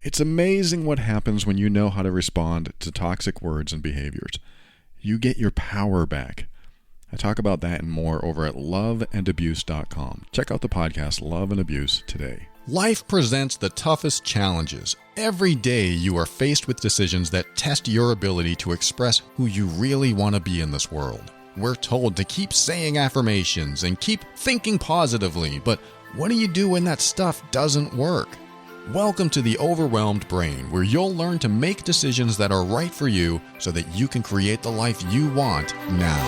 It's amazing what happens when you know how to respond to toxic words and behaviors. You get your power back. I talk about that and more over at loveandabuse.com. Check out the podcast Love and Abuse today. Life presents the toughest challenges. Every day you are faced with decisions that test your ability to express who you really want to be in this world. We're told to keep saying affirmations and keep thinking positively, but what do you do when that stuff doesn't work? Welcome to the Overwhelmed Brain, where you'll learn to make decisions that are right for you so that you can create the life you want now.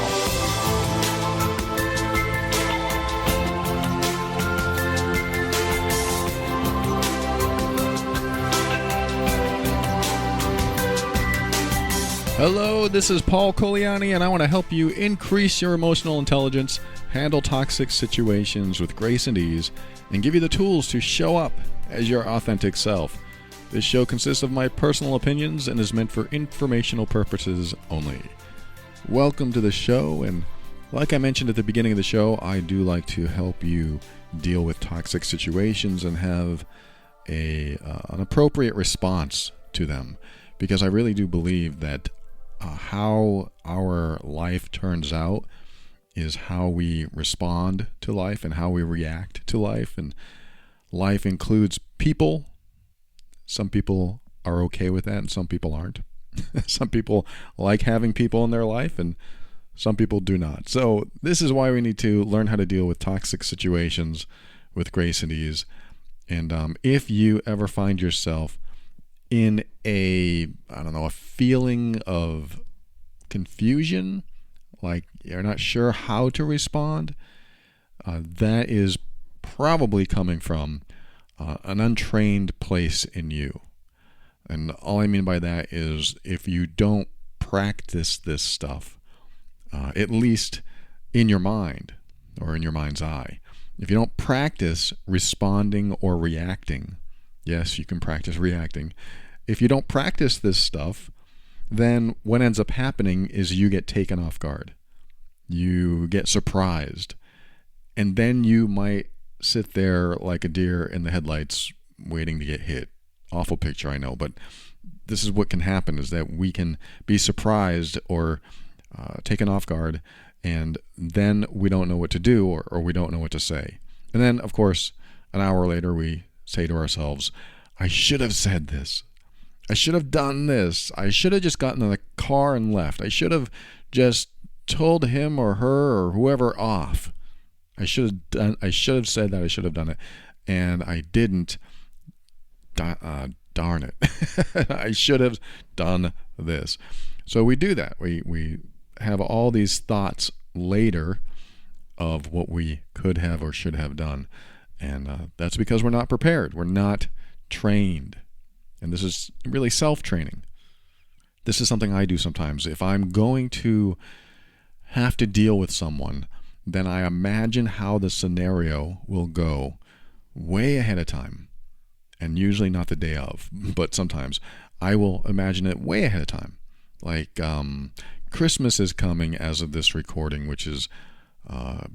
Hello, this is Paul Coliani, and I want to help you increase your emotional intelligence, handle toxic situations with grace and ease, and give you the tools to show up as your authentic self. This show consists of my personal opinions and is meant for informational purposes only. Welcome to the show, and like I mentioned at the beginning of the show, I do like to help you deal with toxic situations and have an appropriate response to them, because I really do believe that how our life turns out is how we respond to life and how we react to life. And life includes people. Some people are okay with that and some people aren't. Some people like having people in their life and some people do not. So this is why we need to learn how to deal with toxic situations with grace and ease. And if you ever find yourself in a feeling of confusion, like you're not sure how to respond, that is probably coming from an untrained place in you. And all I mean by that is if you don't practice this stuff, at least in your mind or in your mind's eye, if you don't practice responding or reacting, yes, you can practice reacting. If you don't practice this stuff, then what ends up happening is you get taken off guard. You get surprised. And then you might sit there like a deer in the headlights waiting to get hit. Awful picture, I know, but this is what can happen, is that we can be surprised or taken off guard, and then we don't know what to do or we don't know what to say. And then, of course, an hour later we say to ourselves, I should have said this. I should have done this. I should have just gotten in the car and left. I should have just told him or her or whoever off. I should have said that. I should have done it. And I didn't. Darn it. I should have done this. So we do that. We have all these thoughts later of what we could have or should have done. And that's because we're not prepared. We're not trained. And this is really self-training. This is something I do sometimes. If I'm going to have to deal with someone, then I imagine how the scenario will go way ahead of time. And usually not the day of, but sometimes I will imagine it way ahead of time. Like Christmas is coming as of this recording, which is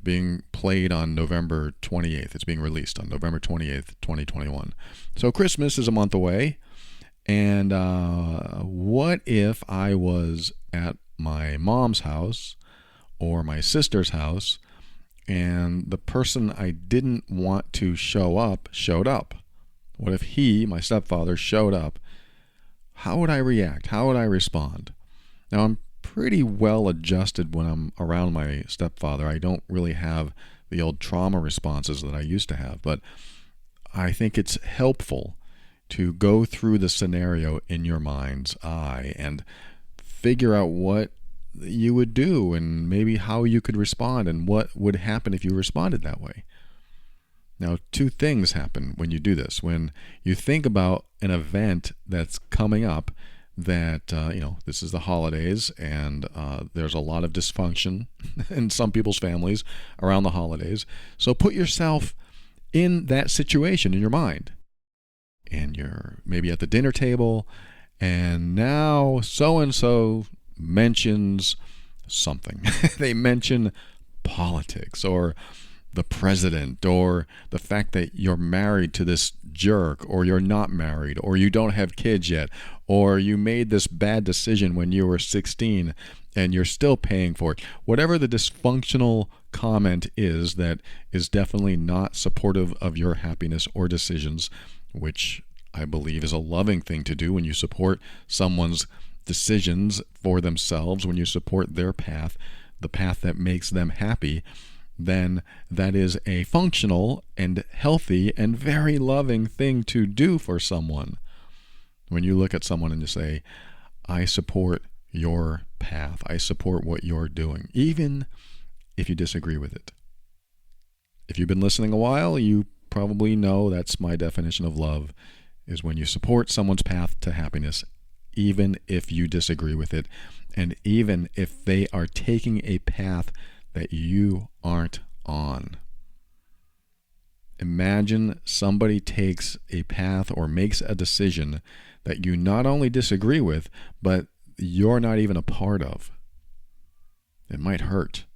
being played on November 28th. It's being released on November 28th, 2021. So Christmas is a month away. And what if I was at my mom's house or my sister's house and the person I didn't want to show up showed up? What if he, my stepfather, showed up? How would I react? How would I respond? Now, I'm pretty well adjusted when I'm around my stepfather. I don't really have the old trauma responses that I used to have, but I think it's helpful to go through the scenario in your mind's eye and figure out what you would do and maybe how you could respond and what would happen if you responded that way. Now, two things happen when you do this. When you think about an event that's coming up that, this is the holidays and there's a lot of dysfunction in some people's families around the holidays. So put yourself in that situation in your mind. And you're maybe at the dinner table, and now so-and-so mentions something. They mention politics, or the president, or the fact that you're married to this jerk, or you're not married, or you don't have kids yet, or you made this bad decision when you were 16 and you're still paying for it. Whatever the dysfunctional comment is that is definitely not supportive of your happiness or decisions, which I believe is a loving thing to do when you support someone's decisions for themselves, when you support their path, the path that makes them happy, then that is a functional and healthy and very loving thing to do for someone. When you look at someone and you say, I support your path, I support what you're doing, even if you disagree with it. If you've been listening a while, you probably know that's my definition of love, is when you support someone's path to happiness, even if you disagree with it, and even if they are taking a path that you aren't on. Imagine somebody takes a path or makes a decision that you not only disagree with, but you're not even a part of. It might hurt,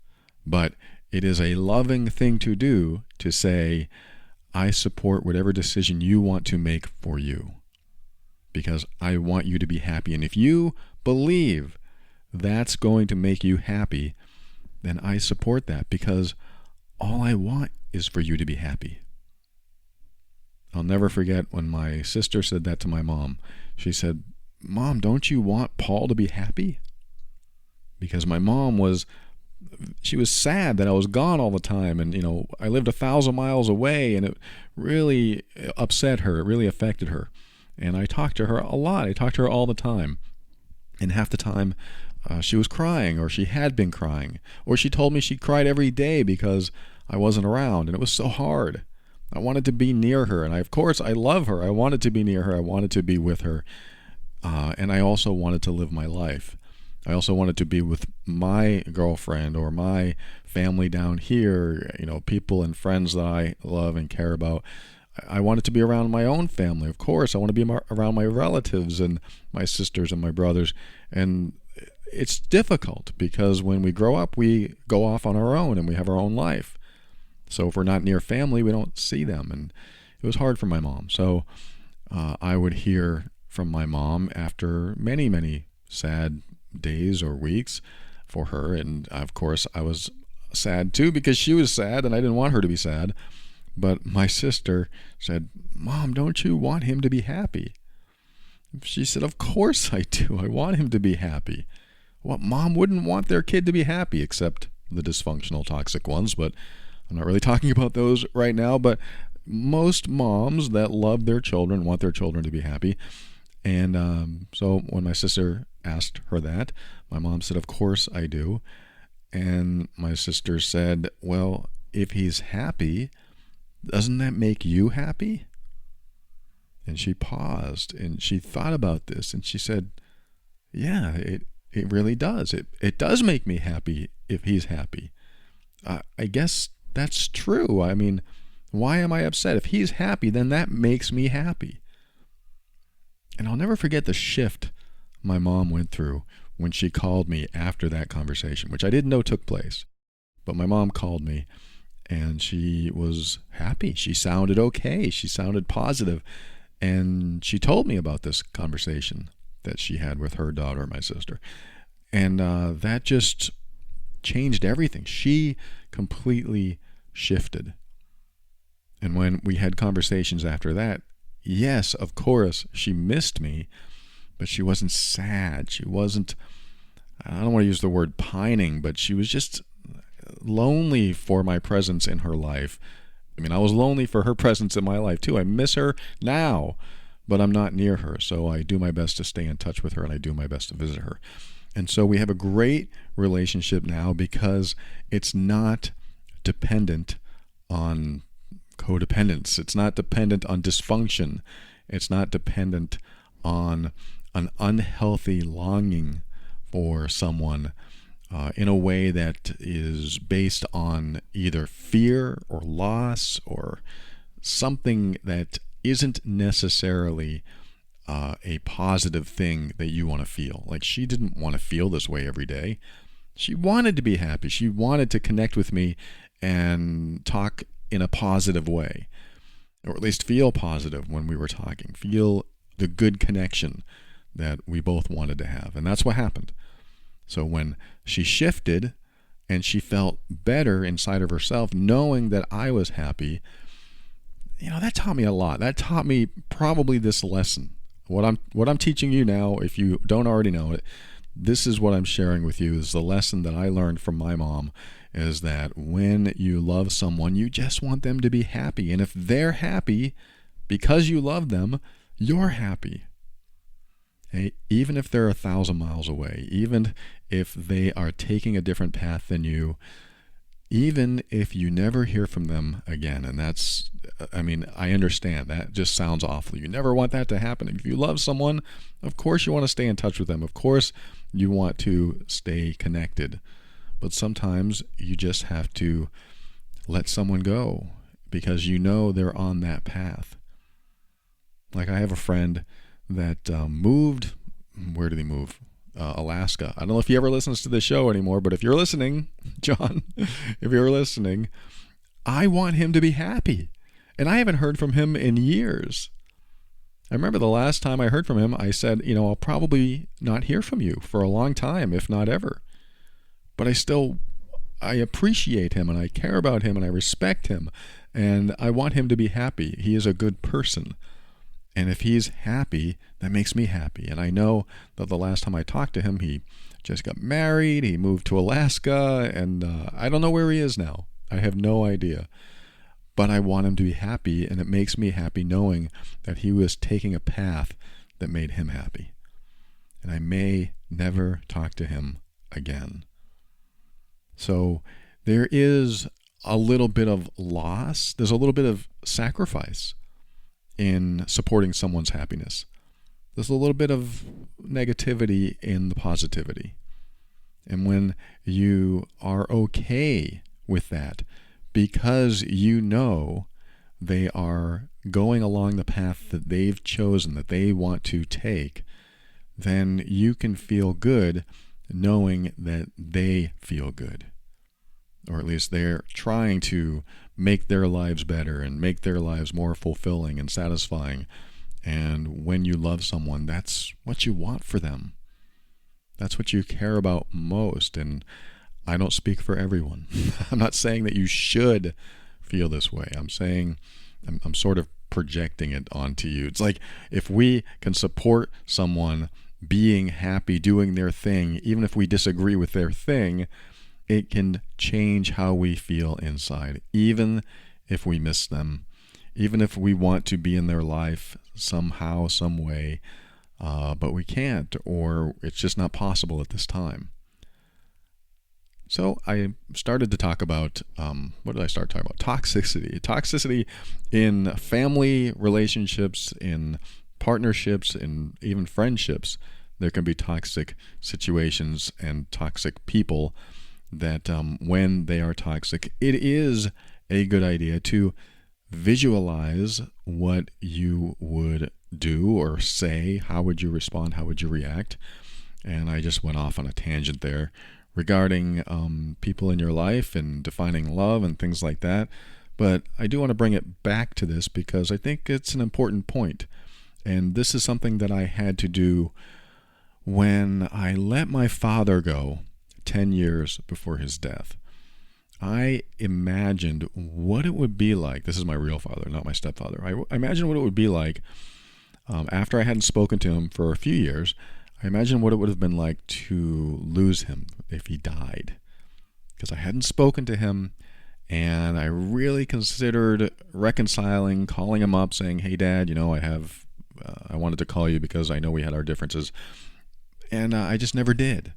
but it is a loving thing to do to say, I support whatever decision you want to make for you, because I want you to be happy. And if you believe that's going to make you happy, then I support that, because all I want is for you to be happy. I'll never forget when my sister said that to my mom. She said, Mom, don't you want Paul to be happy? Because my mom she was sad that I was gone all the time, and I lived 1,000 miles away, and it really upset her. It really affected her. And I talked to her a lot. I talked to her all the time. And half the time she was crying, or she had been crying, or she told me she cried every day because I wasn't around, and it was so hard. I wanted to be near her, and of course I love her. I wanted to be near her. I wanted to be with her. And I also wanted to live my life. I also wanted to be with my girlfriend or my family down here, people and friends that I love and care about. I wanted to be around my own family, of course. I want to be around my relatives and my sisters and my brothers. And it's difficult because when we grow up, we go off on our own and we have our own life. So if we're not near family, we don't see them. And it was hard for my mom. So I would hear from my mom after many, many sad days or weeks for her. And of course, I was sad too because she was sad and I didn't want her to be sad. But my sister said, Mom, don't you want him to be happy? She said, of course I do. I want him to be happy. What mom wouldn't want their kid to be happy, except the dysfunctional, toxic ones? But I'm not really talking about those right now. But most moms that love their children want their children to be happy. And so when my sister asked her that, my mom said, of course I do. And my sister said, well, if he's happy, doesn't that make you happy? And she paused and she thought about this and she said, yeah, it really does. It does make me happy if he's happy. I guess that's true. I mean, why am I upset? If he's happy, then that makes me happy. And I'll never forget the shift my mom went through when she called me after that conversation, which I didn't know took place. But my mom called me and she was happy. She sounded okay. She sounded positive. And she told me about this conversation that she had with her daughter, my sister. And that just changed everything. She completely shifted. And when we had conversations after that, yes, of course, she missed me, but she wasn't sad. She wasn't, I don't want to use the word pining, but she was just lonely for my presence in her life. I mean, I was lonely for her presence in my life too. I miss her now, but I'm not near her. So I do my best to stay in touch with her and I do my best to visit her. And so we have a great relationship now because it's not dependent on codependence. It's not dependent on dysfunction. It's not dependent on an unhealthy longing for someone in a way that is based on either fear or loss or something that isn't necessarily a positive thing that you want to feel. Like, she didn't want to feel this way every day. She wanted to be happy. She wanted to connect with me and talk in a positive way, or at least feel positive when we were talking, feel the good connection that we both wanted to have. And that's what happened. So when she shifted and she felt better inside of herself, knowing that I was happy, that taught me a lot. That taught me probably this lesson. What I'm teaching you now, if you don't already know it, this is what I'm sharing with you, is the lesson that I learned from my mom, is that when you love someone, you just want them to be happy. And if they're happy because you love them, you're happy. Okay? Even if they're 1,000 miles away, even if they are taking a different path than you, even if you never hear from them again. And that's, I understand that just sounds awful. You never want that to happen. If you love someone, of course you want to stay in touch with them. Of course you want to stay connected. But sometimes you just have to let someone go because they're on that path. Like I have a friend that moved. Where did he move? Alaska. I don't know if he ever listens to the show anymore, but if you're listening, John, if you're listening, I want him to be happy. And I haven't heard from him in years. I remember the last time I heard from him, I said, I'll probably not hear from you for a long time, if not ever. But I appreciate him, and I care about him, and I respect him, and I want him to be happy. He is a good person. And if he's happy, that makes me happy. And I know that the last time I talked to him, he just got married, he moved to Alaska, and I don't know where he is now. I have no idea. But I want him to be happy, and it makes me happy knowing that he was taking a path that made him happy. And I may never talk to him again. So there is a little bit of loss. There's a little bit of sacrifice in supporting someone's happiness. There's a little bit of negativity in the positivity. And when you are okay with that, because they are going along the path that they've chosen, that they want to take, then you can feel good knowing that they feel good. Or at least they're trying to make their lives better and make their lives more fulfilling and satisfying. And when you love someone, that's what you want for them. That's what you care about most. And I don't speak for everyone. I'm not saying that you should feel this way. I'm saying, I'm sort of projecting it onto you. It's like if we can support someone being happy, doing their thing, even if we disagree with their thing, it can change how we feel inside, even if we miss them, even if we want to be in their life somehow, some way, but we can't, or it's just not possible at this time. So I started to talk about, what did I start talking about? Toxicity. Toxicity in family relationships, in partnerships, in even friendships. There can be toxic situations and toxic people that when they are toxic, it is a good idea to visualize what you would do or say. How would you respond? How would you react? And I just went off on a tangent there regarding people in your life and defining love and things like that. But I do want to bring it back to this because I think it's an important point. And this is something that I had to do when I let my father go 10 years before his death. I imagined what it would be like. This is my real father, not my stepfather. I imagined what it would be like after I hadn't spoken to him for a few years. I imagined what it would have been like to lose him if he died, because I hadn't spoken to him, and I really considered reconciling, calling him up, saying, "Hey, Dad, I wanted to call you because I know we had our differences," and I just never did.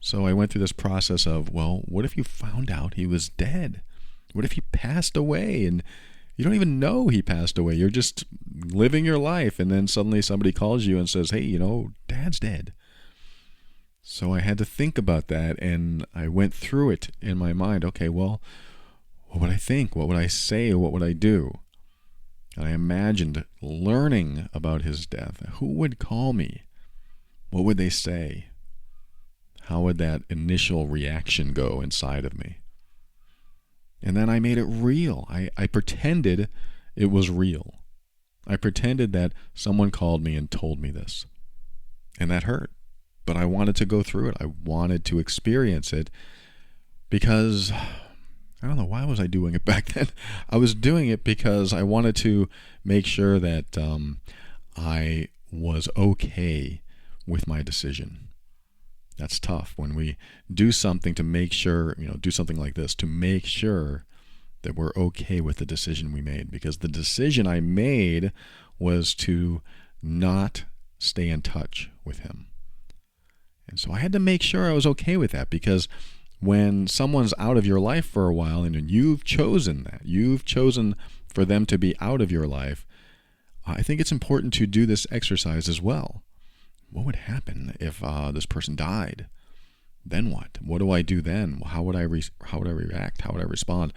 So I went through this process of, well, what if you found out he was dead? What if he passed away and you don't even know he passed away? You're just living your life, and then suddenly somebody calls you and says, "Hey, Dad's dead." So I had to think about that, and I went through it in my mind. Okay, well, what would I think? What would I say? What would I do? And I imagined learning about his death. Who would call me? What would they say? How would that initial reaction go inside of me? And then I made it real. I pretended it was real. I pretended that someone called me and told me this. And that hurt. But I wanted to go through it. I wanted to experience it because I don't know, why was I doing it back then? I was doing it because I wanted to make sure that I was okay with my decision. That's tough when we do something to make sure, do something like this to make sure that we're okay with the decision we made. Because the decision I made was to not stay in touch with him. And so I had to make sure I was okay with that, because when someone's out of your life for a while and you've chosen that, you've chosen for them to be out of your life, I think it's important to do this exercise as well. What would happen if this person died? Then what? What do I do then? How would I react? How would I respond?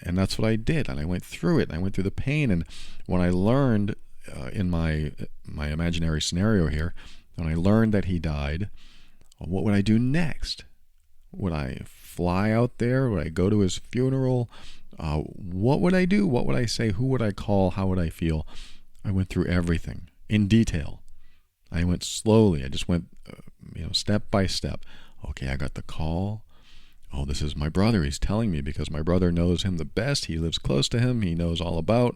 And that's what I did. And I went through it. I went through the pain. And when I learned in my imaginary scenario here, when I learned that he died, what would I do next? Would I fly out there? Would I go to his funeral? What would I do? What would I say? Who would I call? How would I feel? I went through everything in detail. I went slowly. I just went, step by step. Okay, I got the call. Oh, this is my brother. He's telling me because my brother knows him the best. He lives close to him. He knows all about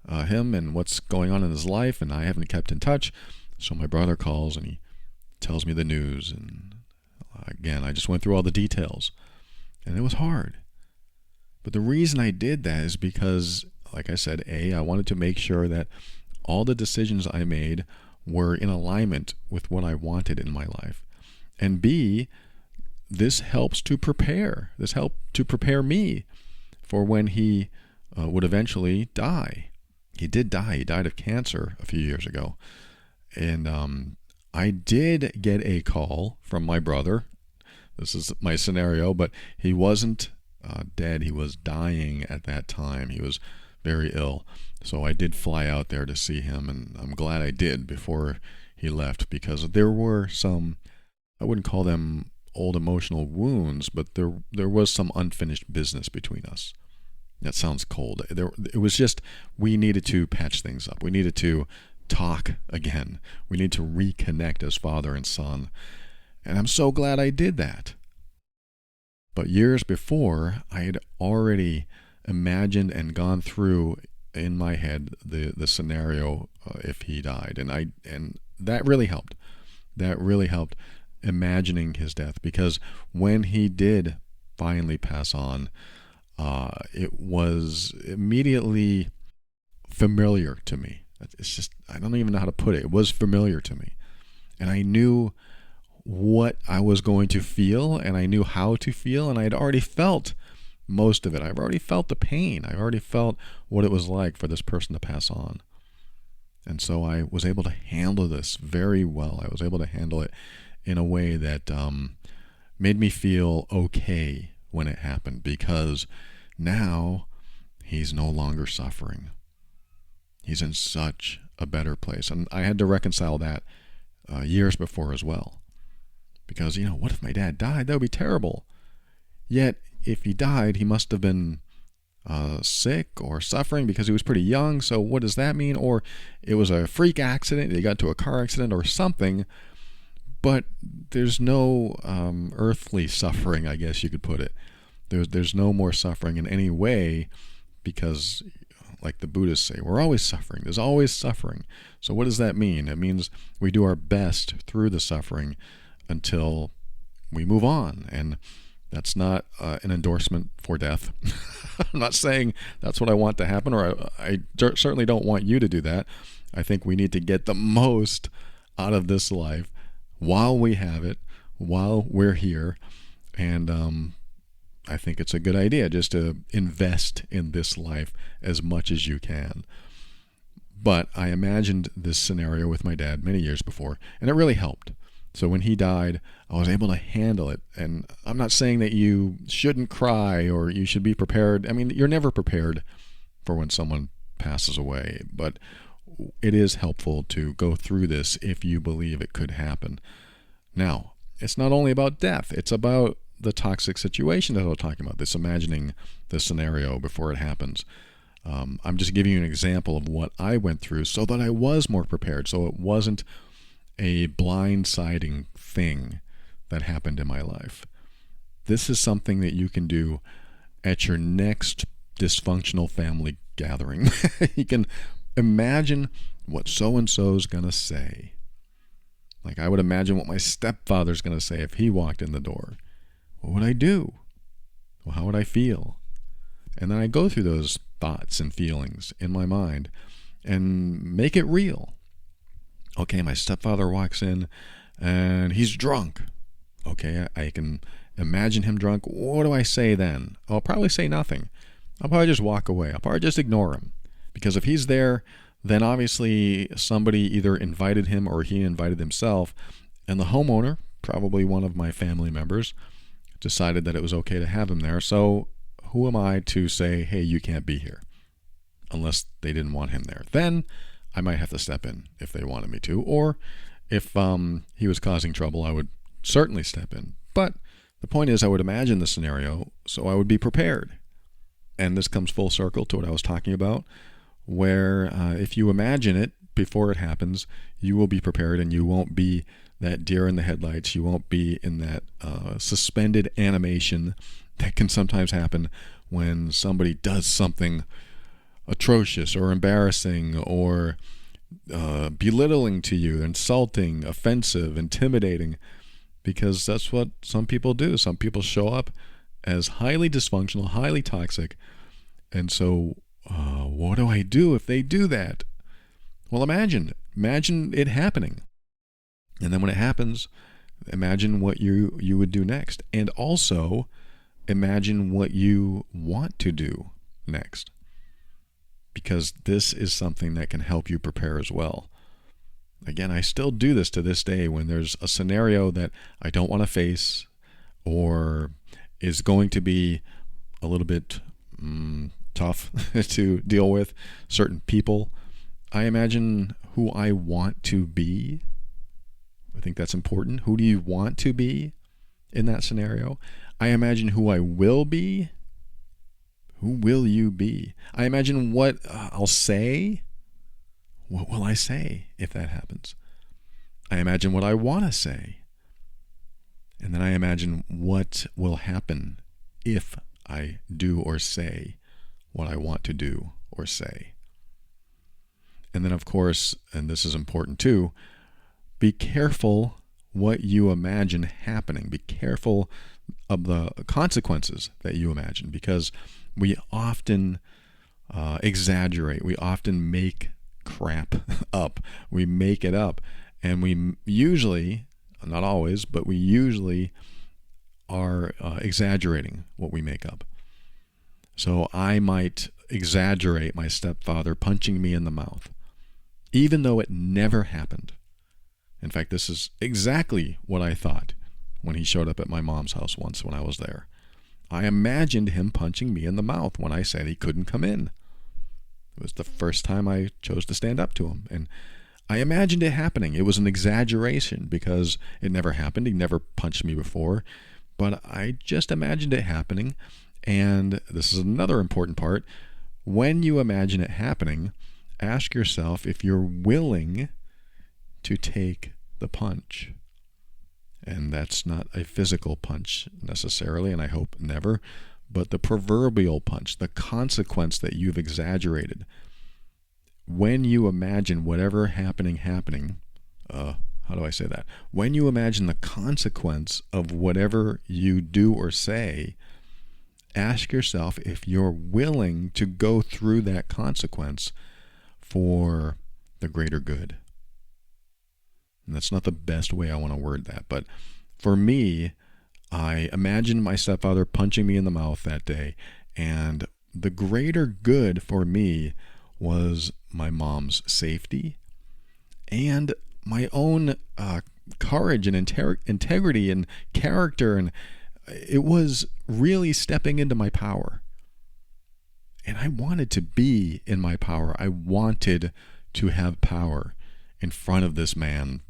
him and what's going on in his life, and I haven't kept in touch. So my brother calls and he tells me the news. And again, I just went through all the details. And it was hard. But the reason I did that is because, like I said, I wanted to make sure that all the decisions I made were in alignment with what I wanted in my life. And B, this helps to prepare. This helped to prepare me for when he would eventually die. He did die. He died of cancer a few years ago. And I did get a call from my brother. This is my scenario, but he wasn't dead. He was dying at that time. He was very ill. So I did fly out there to see him, and I'm glad I did before he left, because there were some, I wouldn't call them old emotional wounds, but there was some unfinished business between us. That sounds cold. It was just, we needed to patch things up. We needed to talk again. We need to reconnect as father and son. And I'm so glad I did that. But years before, I had already imagined and gone through in my head the scenario if he died. And that really helped. That really helped, imagining his death, because when he did finally pass on, it was immediately familiar to me. It's just, I don't even know how to put it. It was familiar to me. And I knew what I was going to feel, and I knew how to feel, and I had already felt most of it. I've already felt the pain. I already felt what it was like for this person to pass on. And so I was able to handle this very well. I was able to handle it in a way that made me feel okay when it happened, because now he's no longer suffering. He's in such a better place. And I had to reconcile that years before as well. Because, what if my dad died? That would be terrible. Yet, if he died, he must have been sick or suffering because he was pretty young. So what does that mean? Or it was a freak accident. He got into a car accident or something. But there's no earthly suffering, I guess you could put it. There's no more suffering in any way, because, like the Buddhists say, we're always suffering. There's always suffering. So what does that mean? It means we do our best through the suffering until we move on. And that's not an endorsement for death. I'm not saying that's what I want to happen, or I certainly don't want you to do that. I think we need to get the most out of this life while we have it, while we're here. And I think it's a good idea just to invest in this life as much as you can. But I imagined this scenario with my dad many years before, and it really helped. So when he died, I was able to handle it. And I'm not saying that you shouldn't cry or you should be prepared. I mean, you're never prepared for when someone passes away, but it is helpful to go through this if you believe it could happen. Now, it's not only about death. It's about the toxic situation that I was talking about, this imagining the scenario before it happens. I'm just giving you an example of what I went through so that I was more prepared, so it wasn't a blindsiding thing that happened in my life. This is something that you can do at your next dysfunctional family gathering. You can imagine what so-and-so's going to say. Like, I would imagine what my stepfather's going to say if he walked in the door. What would I do? Well, how would I feel? And then I go through those thoughts and feelings in my mind and make it real. Okay, my stepfather walks in and he's drunk. Okay, I can imagine him drunk. What do I say then? I'll probably say nothing. I'll probably just walk away. I'll probably just ignore him. Because if he's there, then obviously somebody either invited him or he invited himself, and the homeowner, probably one of my family members, decided that it was okay to have him there. So who am I to say, hey, you can't be here, unless they didn't want him there? Then I might have to step in if they wanted me to, or if he was causing trouble, I would certainly step in. But the point is, I would imagine the scenario so I would be prepared. And this comes full circle to what I was talking about, where if you imagine it before it happens, you will be prepared and you won't be that deer in the headlights. You won't be in that suspended animation that can sometimes happen when somebody does something atrocious or embarrassing or belittling to you, insulting, offensive, intimidating, because that's what some people do. Some people show up as highly dysfunctional, highly toxic, and so what do I do if they do that? Well, imagine it happening. And then when it happens, imagine what you would do next. And also imagine what you want to do next. Because this is something that can help you prepare as well. Again, I still do this to this day when there's a scenario that I don't want to face or is going to be a little bit tough to deal with, certain people. I imagine who I want to be. I think that's important. Who do you want to be in that scenario? I imagine who I will be. Who will you be? I imagine what I'll say. What will I say if that happens? I imagine what I want to say. And then I imagine what will happen if I do or say what I want to do or say. And then, of course, and this is important too, be careful what you imagine happening. Be careful of the consequences that you imagine, because we often exaggerate. We often make crap up. We make it up. And we usually, not always, but we usually are exaggerating what we make up. So I might exaggerate my stepfather punching me in the mouth, even though it never happened. In fact, this is exactly what I thought when he showed up at my mom's house once when I was there. I imagined him punching me in the mouth when I said he couldn't come in. It was the first time I chose to stand up to him. And I imagined it happening. It was an exaggeration because it never happened. He never punched me before. But I just imagined it happening. And this is another important part. When you imagine it happening, ask yourself if you're willing to take the punch. And that's not a physical punch necessarily, and I hope never, but the proverbial punch, the consequence that you've exaggerated. When you imagine whatever happening, how do I say that? When you imagine the consequence of whatever you do or say, ask yourself if you're willing to go through that consequence for the greater good. And that's not the best way I want to word that, but for me, I imagined my stepfather punching me in the mouth that day, and the greater good for me was my mom's safety and my own courage and integrity and character, and it was really stepping into my power. And I wanted to be in my power. I wanted to have power in front of this man,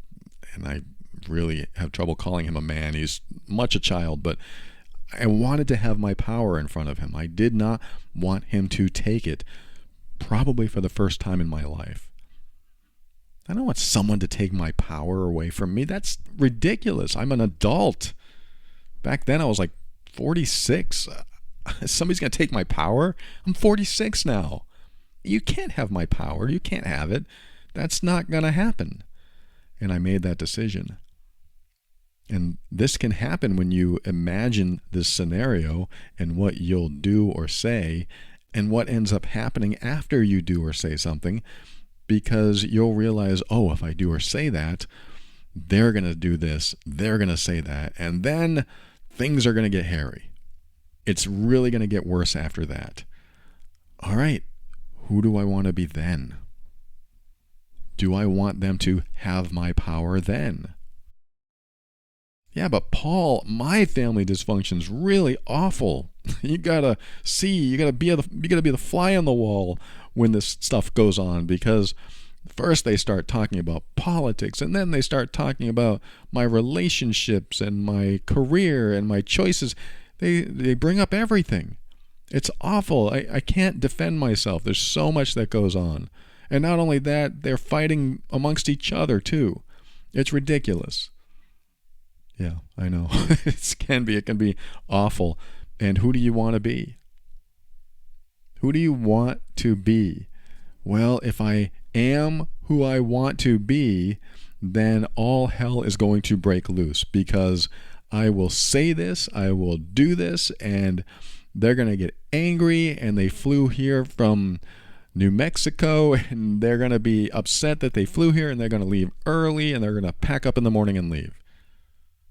and I really have trouble calling him a man. He's much a child, but I wanted to have my power in front of him. I did not want him to take it, probably for the first time in my life. I don't want someone to take my power away from me. That's ridiculous. I'm an adult. Back then I was like 46. Somebody's going to take my power? I'm 46 now. You can't have my power. You can't have it. That's not going to happen. And I made that decision. And this can happen when you imagine this scenario and what you'll do or say and what ends up happening after you do or say something, because you'll realize, oh, if I do or say that, they're going to do this, they're going to say that, and then things are going to get hairy. It's really going to get worse after that. All right, who do I want to be then? Do I want them to have my power then? Yeah, but Paul, my family dysfunction's really awful. You gotta see, you gotta be the fly on the wall when this stuff goes on, because first they start talking about politics, and then they start talking about my relationships and my career and my choices. They bring up everything. It's awful. I can't defend myself. There's so much that goes on. And not only that, they're fighting amongst each other too. It's ridiculous. Yeah, I know. It can be awful. And who do you want to be? Who do you want to be? Well, if I am who I want to be, then all hell is going to break loose, because I will say this, I will do this, and they're going to get angry, and they flew here from New Mexico, and they're going to be upset that they flew here, and they're going to leave early, and they're going to pack up in the morning and leave.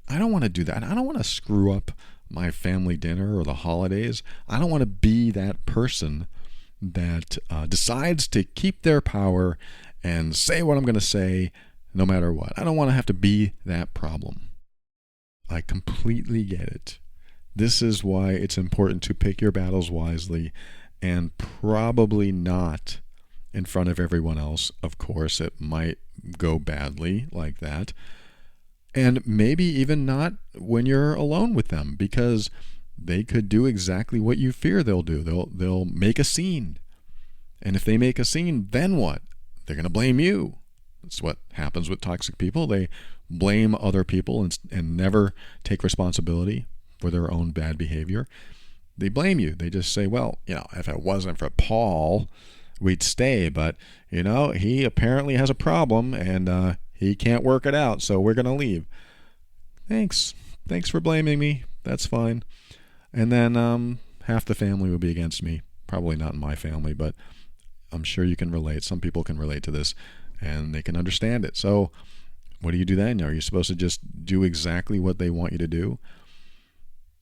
I don't want to do that. I don't want to screw up my family dinner or the holidays. I don't want to be that person that decides to keep their power and say what I'm going to say no matter what. I don't want to have to be that problem. I completely get it. This is why it's important to pick your battles wisely, and probably not in front of everyone else. Of course, it might go badly like that. And maybe even not when you're alone with them, because they could do exactly what you fear they'll do. They'll make a scene. And if they make a scene, then what? They're going to blame you. That's what happens with toxic people. They blame other people and never take responsibility for their own bad behavior. They blame you. They just say, well, if it wasn't for Paul, we'd stay. But, he apparently has a problem, and he can't work it out, so we're going to leave. Thanks for blaming me. That's fine. And then half the family will be against me. Probably not in my family, but I'm sure you can relate. Some people can relate to this, and they can understand it. So what do you do then? Are you supposed to just do exactly what they want you to do?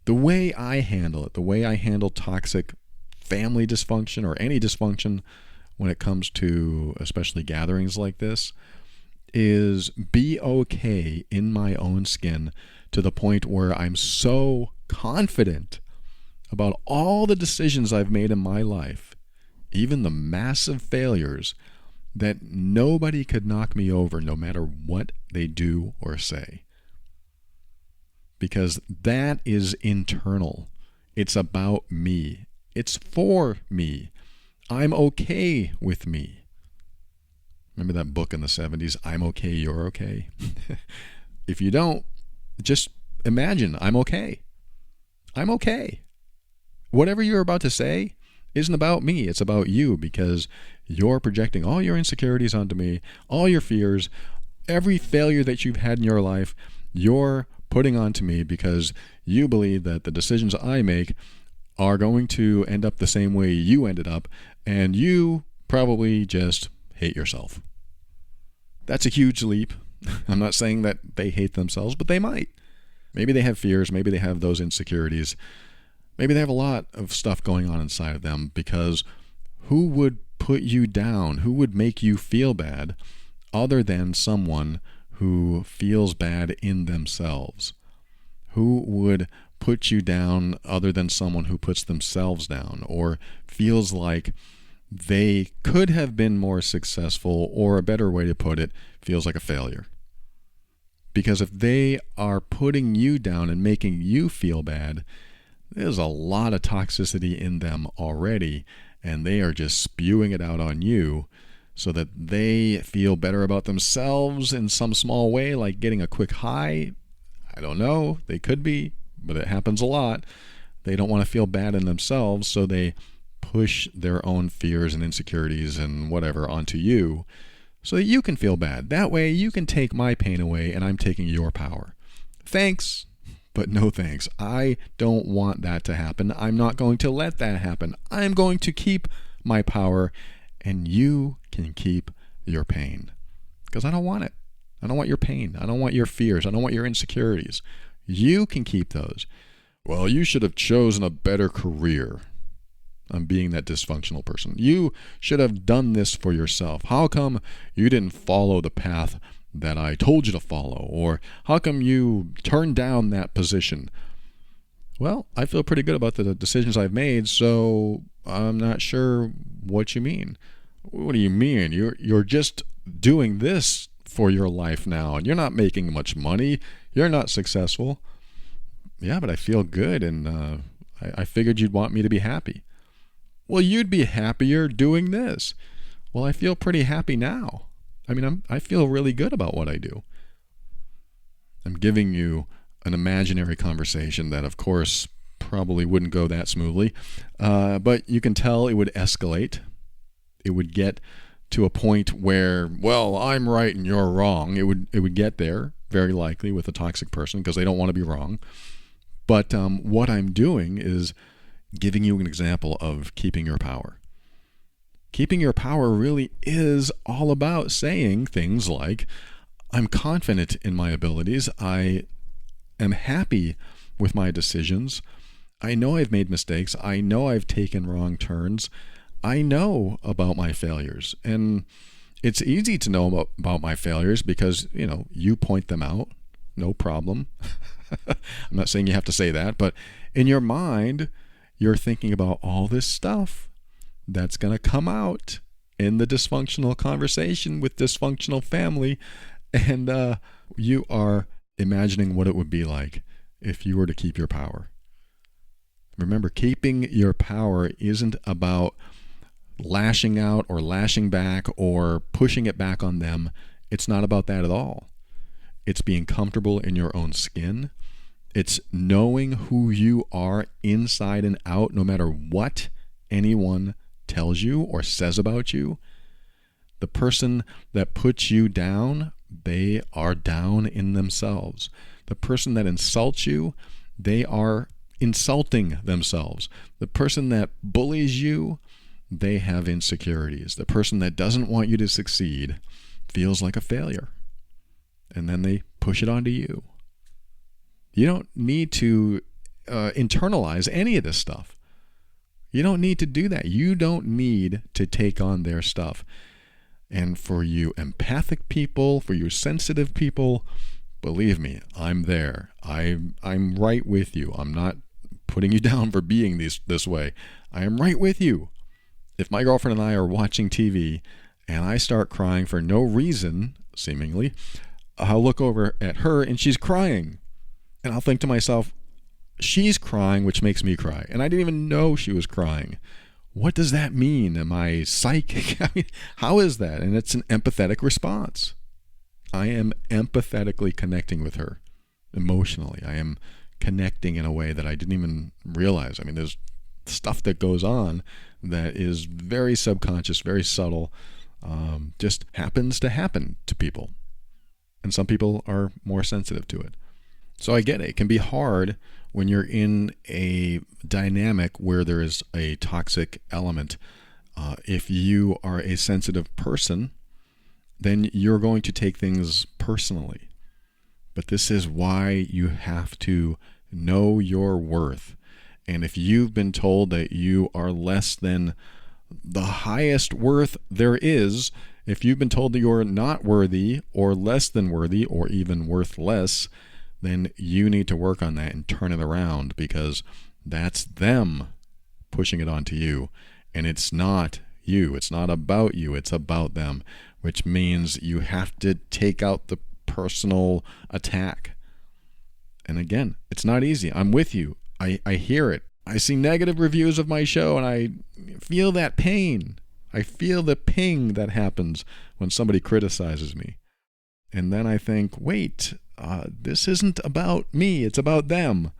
The way I handle it, the way I handle toxic family dysfunction or any dysfunction when it comes to especially gatherings like this, is be okay in my own skin to the point where I'm so confident about all the decisions I've made in my life, even the massive failures, that nobody could knock me over no matter what they do or say. Because that is internal. It's about me. It's for me. I'm okay with me. Remember that book in the 70s, I'm okay, you're okay? If you don't, just imagine I'm okay. I'm okay. Whatever you're about to say isn't about me. It's about you, because you're projecting all your insecurities onto me, all your fears, every failure that you've had in your life, you're putting onto me because you believe that the decisions I make are going to end up the same way you ended up, and you probably just hate yourself. That's a huge leap. I'm not saying that they hate themselves, but they might. Maybe they have fears. Maybe they have those insecurities. Maybe they have a lot of stuff going on inside of them, because who would put you down? Who would make you feel bad other than someone who feels bad in themselves? Who would put you down other than someone who puts themselves down or feels like they could have been more successful, or a better way to put it, feels like a failure? Because if they are putting you down and making you feel bad, There's a lot of toxicity in them already, and they are just spewing it out on you so that they feel better about themselves in some small way, like getting a quick high. I don't know. They could be, but it happens a lot. They don't want to feel bad in themselves, so they push their own fears and insecurities and whatever onto you so that you can feel bad. That way you can take my pain away and I'm taking your power. Thanks, but no thanks. I don't want that to happen. I'm not going to let that happen. I'm going to keep my power, and you can keep your pain, because I don't want it. I don't want your pain. I don't want your fears. I don't want your insecurities. You can keep those. Well, you should have chosen a better career. I'm being that dysfunctional person. You should have done this for yourself. How come you didn't follow the path that I told you to follow? Or how come you turned down that position? Well, I feel pretty good about the decisions I've made, so I'm not sure what you mean. What do you mean? You're just doing this for your life now, and you're not making much money. You're not successful. Yeah, but I feel good, and I figured you'd want me to be happy. Well, you'd be happier doing this. Well, I feel pretty happy now. I mean, I feel really good about what I do. I'm giving you an imaginary conversation that, of course, probably wouldn't go that smoothly, but you can tell it would escalate. It would get to a point where, well, I'm right and you're wrong. It would get there, very likely, with a toxic person, because they don't want to be wrong. But what I'm doing is giving you an example of keeping your power. Keeping your power really is all about saying things like, I'm confident in my abilities. I am happy with my decisions. I know I've made mistakes. I know I've taken wrong turns. I know about my failures. And it's easy to know about my failures because, you point them out. No problem. I'm not saying you have to say that, but in your mind, you're thinking about all this stuff that's going to come out in the dysfunctional conversation with dysfunctional family, and you are imagining what it would be like if you were to keep your power. Remember, keeping your power isn't about lashing out or lashing back or pushing it back on them. It's not about that at all. It's being comfortable in your own skin. It's knowing who you are inside and out, no matter what anyone tells you or says about you. The person that puts you down, they are down in themselves. The person that insults you, they are insulting themselves. The person that bullies you, they have insecurities. The person that doesn't want you to succeed feels like a failure. And then they push it onto you. You don't need to internalize any of this stuff. You don't need to do that. You don't need to take on their stuff. And for you empathic people, for you sensitive people, believe me, I'm there. I'm right with you. I'm not putting you down for being this way. I am right with you. If my girlfriend and I are watching TV and I start crying for no reason, seemingly, I'll look over at her and she's crying. And I'll think to myself, she's crying, which makes me cry. And I didn't even know she was crying. What does that mean? Am I psychic? I mean, how is that? And it's an empathetic response. I am empathetically connecting with her emotionally. I am connecting in a way that I didn't even realize. I mean, there's stuff that goes on that is very subconscious, very subtle, just happens to happen to people. And some people are more sensitive to it. So I get it. It can be hard when you're in a dynamic where there is a toxic element. If you are a sensitive person, then you're going to take things personally. But this is why you have to know your worth. And if you've been told that you are less than the highest worth there is, if you've been told that you're not worthy or less than worthy or even worth less, then you need to work on that and turn it around, because that's them pushing it onto you. And it's not you. It's not about you. It's about them, which means you have to take out the personal attack. And again, it's not easy. I'm with you. I hear it. I see negative reviews of my show, and I feel that pain. I feel the ping that happens when somebody criticizes me. And then I think, wait, this isn't about me. It's about them.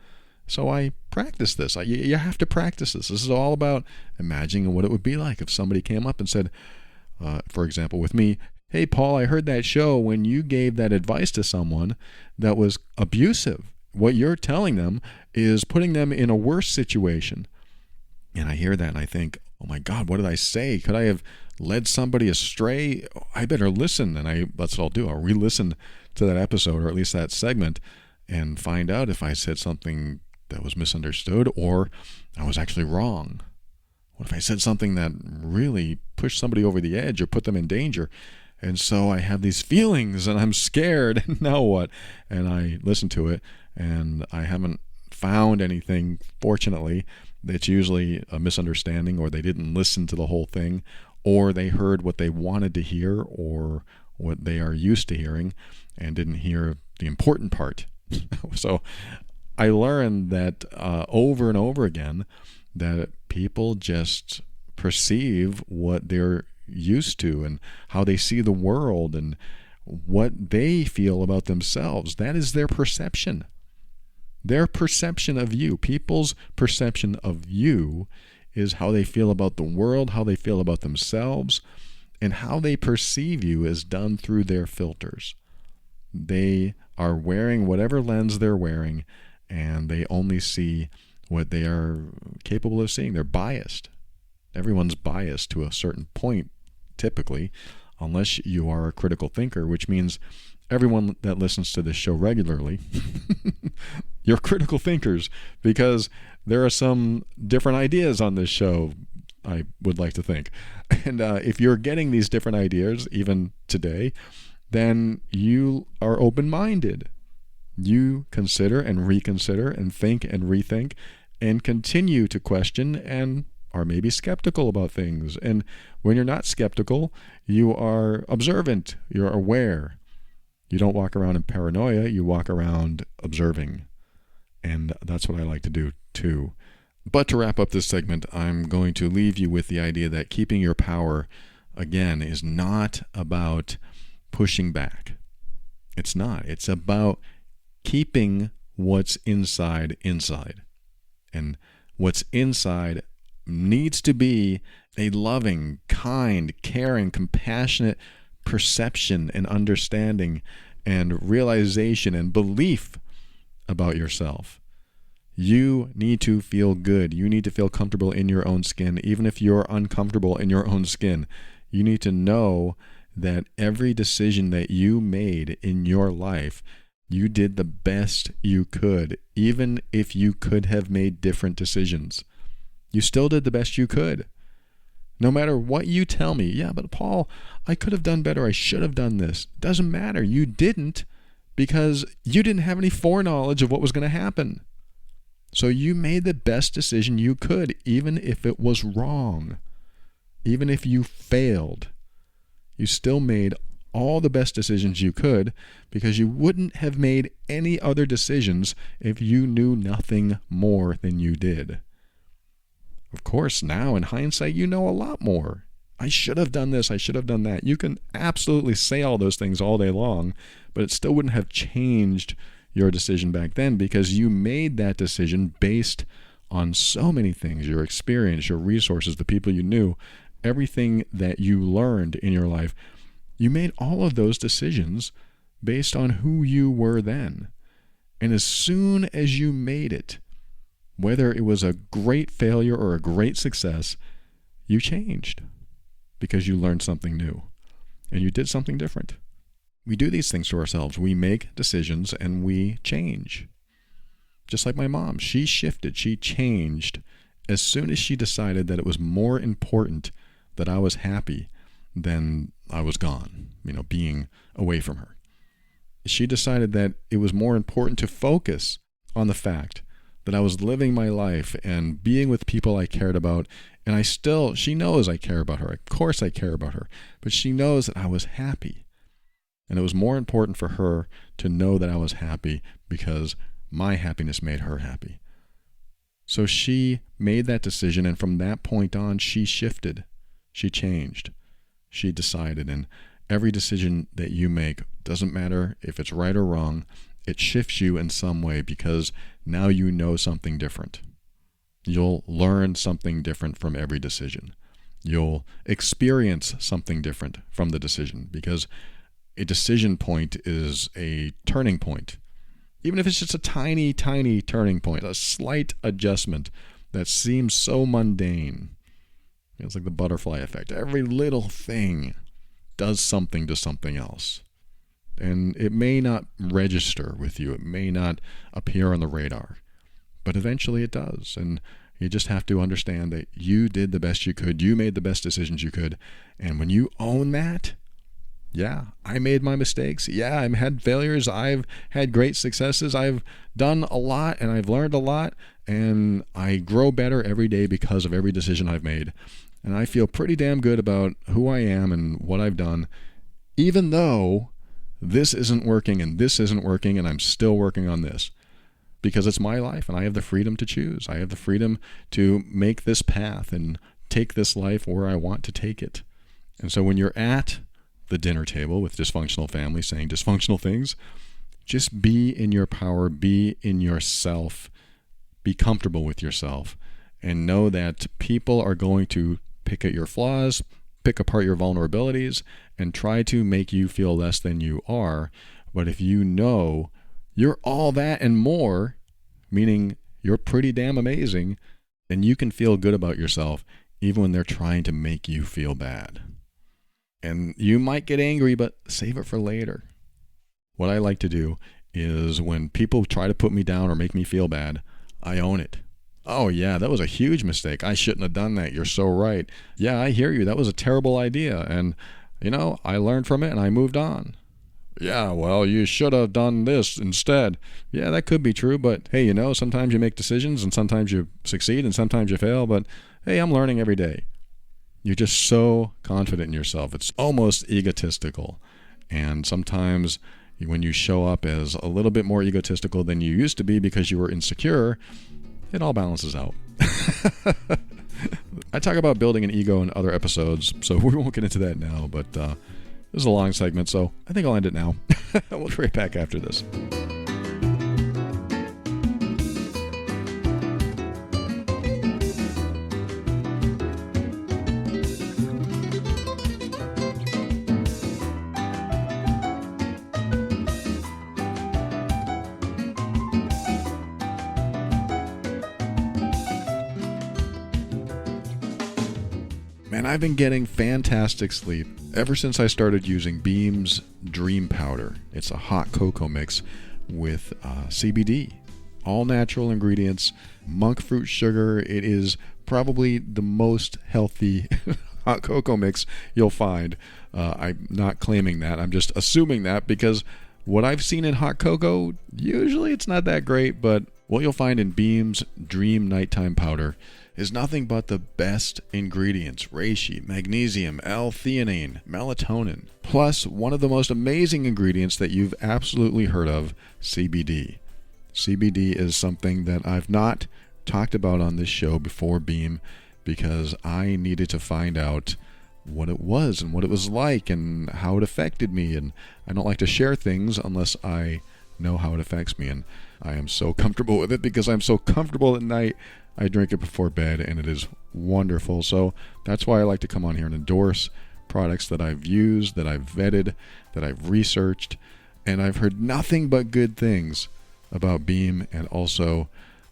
So I practice this. You have to practice this. This is all about imagining what it would be like if somebody came up and said, for example, with me, hey, Paul, I heard that show when you gave that advice to someone that was abusive. What you're telling them is putting them in a worse situation. And I hear that and I think, oh my God, what did I say? Could I have led somebody astray? I better listen. And that's what I'll do. I'll re-listen to that episode, or at least that segment, and find out if I said something that was misunderstood or I was actually wrong. What if I said something that really pushed somebody over the edge or put them in danger? And so I have these feelings and I'm scared. And now what? And I listen to it and I haven't found anything, fortunately. It's usually a misunderstanding, or they didn't listen to the whole thing, or they heard what they wanted to hear or what they are used to hearing and didn't hear the important part. So I learned that over and over again that people just perceive what they're used to and how they see the world and what they feel about themselves. That is their perception. Their perception of you, people's perception of you, is how they feel about the world, how they feel about themselves, and how they perceive you is done through their filters. They are wearing whatever lens they're wearing, and they only see what they are capable of seeing. They're biased. Everyone's biased to a certain point, typically, unless you are a critical thinker, which means everyone that listens to this show regularly, you're critical thinkers, because there are some different ideas on this show, I would like to think. And if you're getting these different ideas, even today, then you are open-minded. You consider and reconsider and think and rethink and continue to question and are maybe skeptical about things. And when you're not skeptical, you are observant, you're aware. You don't walk around in paranoia, you walk around observing. And that's what I like to do too. But to wrap up this segment, I'm going to leave you with the idea that keeping your power, again, is not about pushing back. It's not. It's about keeping what's inside. And what's inside needs to be a loving, kind, caring, compassionate perception and understanding and realization and belief about yourself. You need to feel good. You need to feel comfortable in your own skin. Even if you're uncomfortable in your own skin, you need to know that every decision that you made in your life, you did the best you could. Even if you could have made different decisions, you still did the best you could. No matter what you tell me, yeah, but Paul, I could have done better. I should have done this. Doesn't matter. You didn't, because you didn't have any foreknowledge of what was going to happen. So you made the best decision you could, even if it was wrong. Even if you failed, you still made all the best decisions you could, because you wouldn't have made any other decisions if you knew nothing more than you did. Of course, now in hindsight, you know a lot more. I should have done this, I should have done that. You can absolutely say all those things all day long, but it still wouldn't have changed your decision back then, because you made that decision based on so many things: your experience, your resources, the people you knew, everything that you learned in your life. You made all of those decisions based on who you were then. And as soon as you made it, whether it was a great failure or a great success, you changed because you learned something new and you did something different. We do these things to ourselves. We make decisions and we change. Just like my mom, she shifted, she changed as soon as she decided that it was more important that I was happy than I was gone, being away from her. She decided that it was more important to focus on the fact that I was living my life and being with people I cared about. And she knows I care about her. Of course I care about her. But she knows that I was happy. And it was more important for her to know that I was happy because my happiness made her happy. So she made that decision, and from that point on, she shifted. She changed. She decided, and every decision that you make, doesn't matter if it's right or wrong, it shifts you in some way because now you know something different. You'll learn something different from every decision. You'll experience something different from the decision because a decision point is a turning point. Even if it's just a tiny, tiny turning point, a slight adjustment that seems so mundane. It's like the butterfly effect. Every little thing does something to something else. And it may not register with you. It may not appear on the radar. But eventually it does. And you just have to understand that you did the best you could. You made the best decisions you could. And when you own that, yeah, I made my mistakes. Yeah, I've had failures. I've had great successes. I've done a lot and I've learned a lot. And I grow better every day because of every decision I've made. And I feel pretty damn good about who I am and what I've done, even though this isn't working and this isn't working and I'm still working on this. Because it's my life and I have the freedom to choose. I have the freedom to make this path and take this life where I want to take it. And so when you're at the dinner table with dysfunctional families saying dysfunctional things, just be in your power, be in yourself, be comfortable with yourself, and know that people are going to pick at your flaws, pick apart your vulnerabilities, and try to make you feel less than you are. But if you know you're all that and more, meaning you're pretty damn amazing, then you can feel good about yourself even when they're trying to make you feel bad. And you might get angry, but save it for later. What I like to do is when people try to put me down or make me feel bad, I own it. Oh yeah, that was a huge mistake. I shouldn't have done that. You're so right. Yeah, I hear you. That was a terrible idea. And, I learned from it and I moved on. Yeah, well, you should have done this instead. Yeah, that could be true, but hey, sometimes you make decisions and sometimes you succeed and sometimes you fail, but hey, I'm learning every day. You're just so confident in yourself. It's almost egotistical. And sometimes when you show up as a little bit more egotistical than you used to be because you were insecure, it all balances out. I talk about building an ego in other episodes, so we won't get into that now, but this is a long segment, so I think I'll end it now. We'll be right back after this. Man, I've been getting fantastic sleep ever since I started using Beam's Dream Powder. It's a hot cocoa mix with CBD, all natural ingredients, monk fruit sugar. It is probably the most healthy hot cocoa mix you'll find. I'm not claiming that. I'm just assuming that because what I've seen in hot cocoa, usually it's not that great, but what you'll find in Beam's Dream Nighttime Powder is nothing but the best ingredients: reishi, magnesium, L-theanine, melatonin, plus one of the most amazing ingredients that you've absolutely heard of, CBD. CBD is something that I've not talked about on this show before Beam because I needed to find out what it was and what it was like and how it affected me, and I don't like to share things unless I know how it affects me, and I am so comfortable with it because I'm so comfortable at night. I drink it before bed and it is wonderful. So that's why I like to come on here and endorse products that I've used, that I've vetted, that I've researched, and I've heard nothing but good things about Beam. And also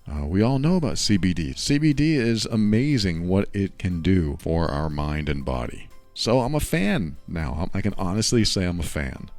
we all know about CBD. CBD is amazing what it can do for our mind and body. So I'm a fan now. I can honestly say I'm a fan.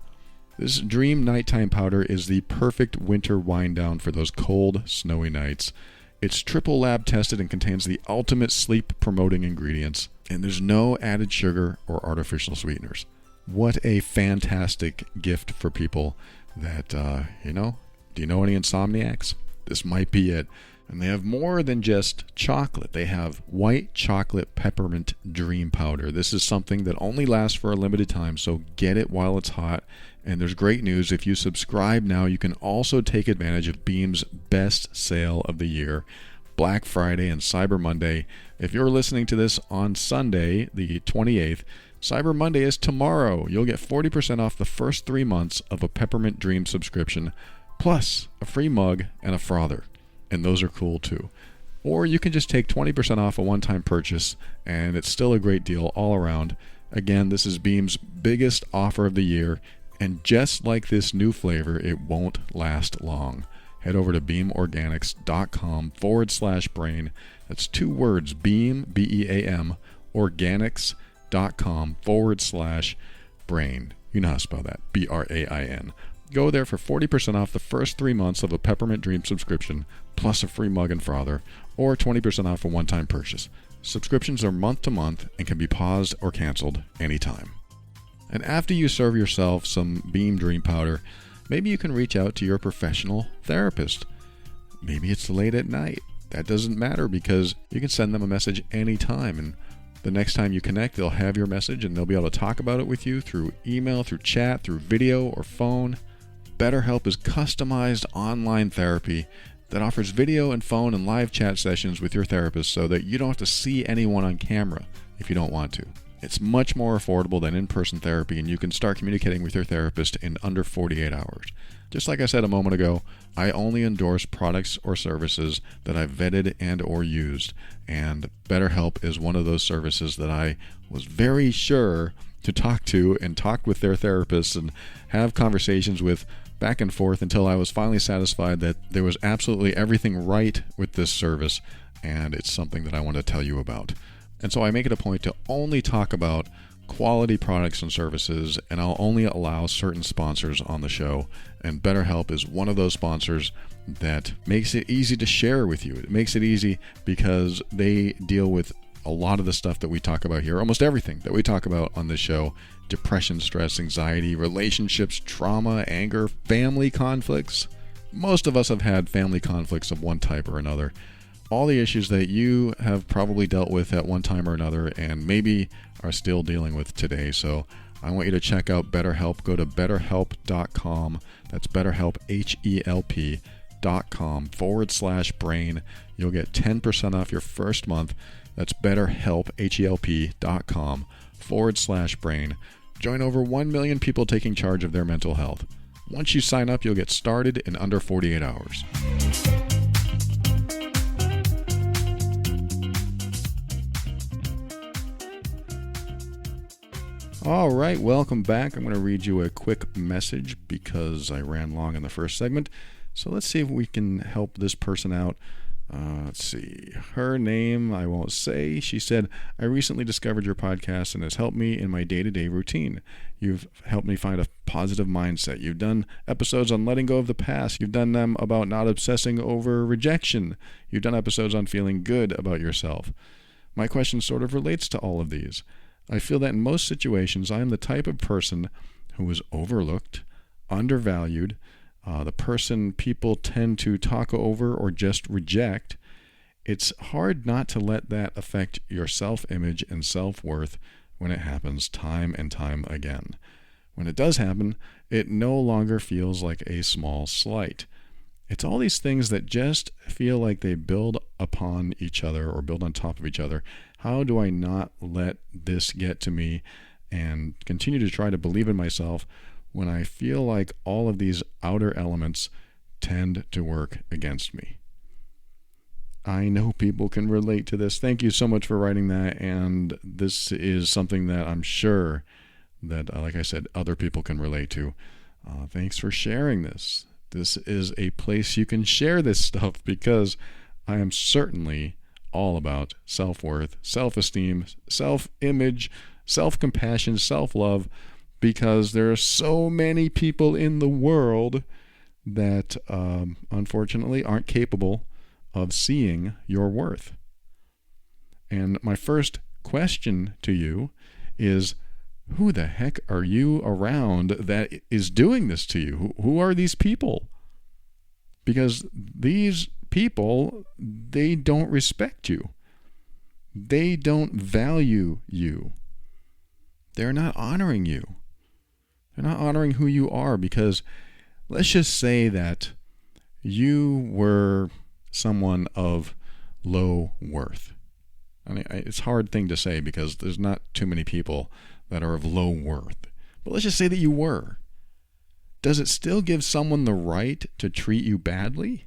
This Dream Nighttime Powder is the perfect winter wind down for those cold, snowy nights. It's triple lab tested and contains the ultimate sleep promoting ingredients, and there's no added sugar or artificial sweeteners. What a fantastic gift for people that, do you know any insomniacs? This might be it. And they have more than just chocolate. They have white chocolate peppermint dream powder. This is something that only lasts for a limited time, so get it while it's hot. And there's great news. If you subscribe now, you can also take advantage of Beam's best sale of the year, Black Friday and Cyber Monday. If you're listening to this on Sunday, the 28th, Cyber Monday is tomorrow. You'll get 40% off the first 3 months of a Peppermint Dream subscription, plus a free mug and a frother. And those are cool too. Or you can just take 20% off a one-time purchase, and it's still a great deal all around. Again, this is Beam's biggest offer of the year, and just like this new flavor, it won't last long. Head over to beamorganics.com/brain. That's 2 words, Beam, B-E-A-M, organics.com/brain. You know how to spell that, B-R-A-I-N. Go there for 40% off the first 3 months of a Peppermint Dream subscription, plus a free mug and frother, or 20% off a one-time purchase. Subscriptions are month to month and can be paused or canceled anytime. And after you serve yourself some Beam Dream Powder, maybe you can reach out to your professional therapist. Maybe it's late at night. That doesn't matter because you can send them a message anytime, and the next time you connect, they'll have your message and they'll be able to talk about it with you through email, through chat, through video or phone. BetterHelp is customized online therapy that offers video and phone and live chat sessions with your therapist so that you don't have to see anyone on camera if you don't want to. It's much more affordable than in-person therapy, and you can start communicating with your therapist in under 48 hours. Just like I said a moment ago, I only endorse products or services that I've vetted and or used, and BetterHelp is one of those services that I was very sure to talk to and talk with their therapists and have conversations with back and forth until I was finally satisfied that there was absolutely everything right with this service, and it's something that I want to tell you about. And so I make it a point to only talk about quality products and services, and I'll only allow certain sponsors on the show. And BetterHelp is one of those sponsors that makes it easy to share with you. It makes it easy because they deal with a lot of the stuff that we talk about here, almost everything that we talk about on this show: depression, stress, anxiety, relationships, trauma, anger, family conflicts. Most of us have had family conflicts of one type or another. All the issues that you have probably dealt with at one time or another and maybe are still dealing with today. So I want you to check out BetterHelp. Go to betterhelp.com. That's BetterHelp, HELP.com/brain. You'll get 10% off your first month. That's BetterHelp, HELP.com/brain. Join over 1 million people taking charge of their mental health. Once you sign up, you'll get started in under 48 hours. All right, welcome back. I'm going to read you a quick message because I ran long in the first segment. So let's see if we can help this person out. Let's see. Her name I won't say. She said, I recently discovered your podcast and has helped me in my day-to-day routine. You've helped me find a positive mindset. You've done episodes on letting go of the past. You've done them about not obsessing over rejection. You've done episodes on feeling good about yourself. My question sort of relates to all of these. I feel that in most situations, I am the type of person who is overlooked, undervalued, the person people tend to talk over or just reject. It's hard not to let that affect your self-image and self-worth when it happens time and time again. When it does happen, it no longer feels like a small slight. It's all these things that just feel like they build upon each other or build on top of each other. How do I not let this get to me and continue to try to believe in myself when I feel like all of these outer elements tend to work against me? I know people can relate to this. Thank you so much for writing that. And this is something that I'm sure that, like I said, other people can relate to. Thanks for sharing this. This is a place you can share this stuff because I am certainly all about self-worth, self-esteem, self-image, self-compassion, self-love, because there are so many people in the world that unfortunately aren't capable of seeing your worth. And my first question to you is, who the heck are you around that is doing this to you? Who are these people? Because these people, they don't respect you. They don't value you. They're not honoring you. They're not honoring who you are, because let's just say that you were someone of low worth? I mean, it's a hard thing to say because there's not too many people that are of low worth. But let's just say that you were. Does it still give someone the right to treat you badly?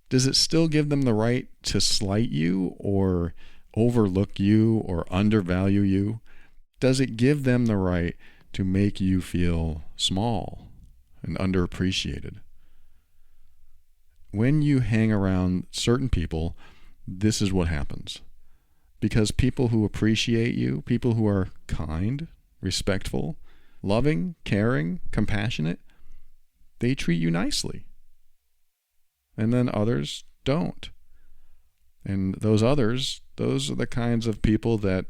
Does it still give them the right to slight you or overlook you or undervalue you? Does it give them the right to make you feel small and underappreciated? When you hang around certain people, this is what happens. Because people who appreciate you, people who are kind, respectful, loving, caring, compassionate, they treat you nicely. And then others don't. And those others, those are the kinds of people that,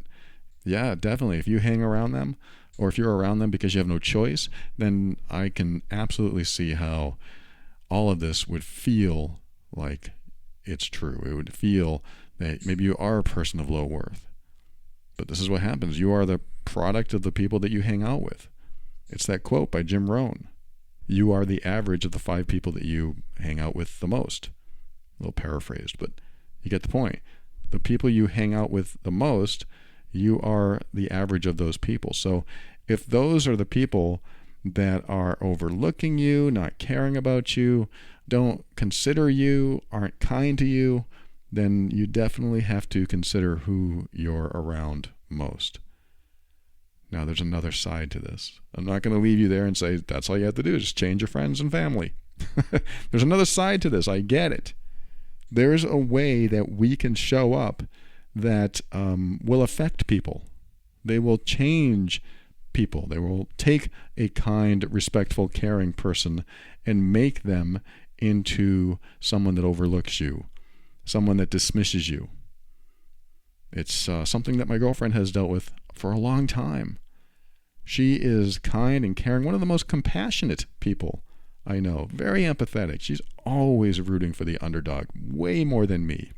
yeah, definitely, if you hang around them, or if you're around them because you have no choice, then I can absolutely see how all of this would feel like it's true. It would feel that maybe you are a person of low worth. But this is what happens. You are the product of the people that you hang out with. It's that quote by Jim Rohn. You are the average of the 5 people that you hang out with the most. A little paraphrased, but you get the point. The people you hang out with the most, you are the average of those people. So if those are the people that are overlooking you, not caring about you, don't consider you, aren't kind to you, then you definitely have to consider who you're around most. Now, there's another side to this. I'm not going to leave you there and say that's all you have to do, just change your friends and family. There's another side to this. I get it. There's a way that we can show up that will affect people. They will change people. They will take a kind, respectful, caring person and make them into someone that overlooks you, someone that dismisses you. It's something that my girlfriend has dealt with for a long time. She is kind and caring, one of the most compassionate people I know, very empathetic. She's always rooting for the underdog, way more than me.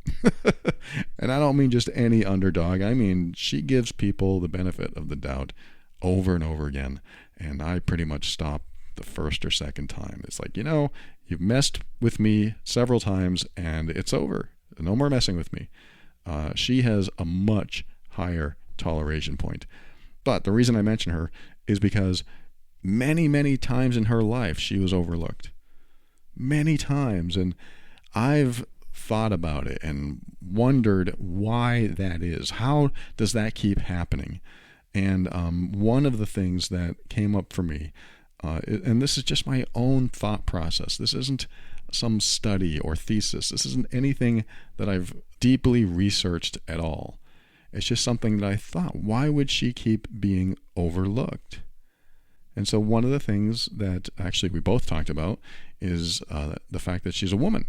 And I don't mean just any underdog. I mean, she gives people the benefit of the doubt over and over again, and I pretty much stop the first or second time. It's like, you've messed with me several times, and it's over. No more messing with me. She has a much higher toleration point. But the reason I mention her is because many, many times in her life she was overlooked. Many times. And I've thought about it and wondered why that is. How does that keep happening? And one of the things that came up for me, and this is just my own thought process. This isn't some study or thesis. This isn't anything that I've deeply researched at all. It's just something that I thought, why would she keep being overlooked? And so one of the things that actually we both talked about is the fact that she's a woman.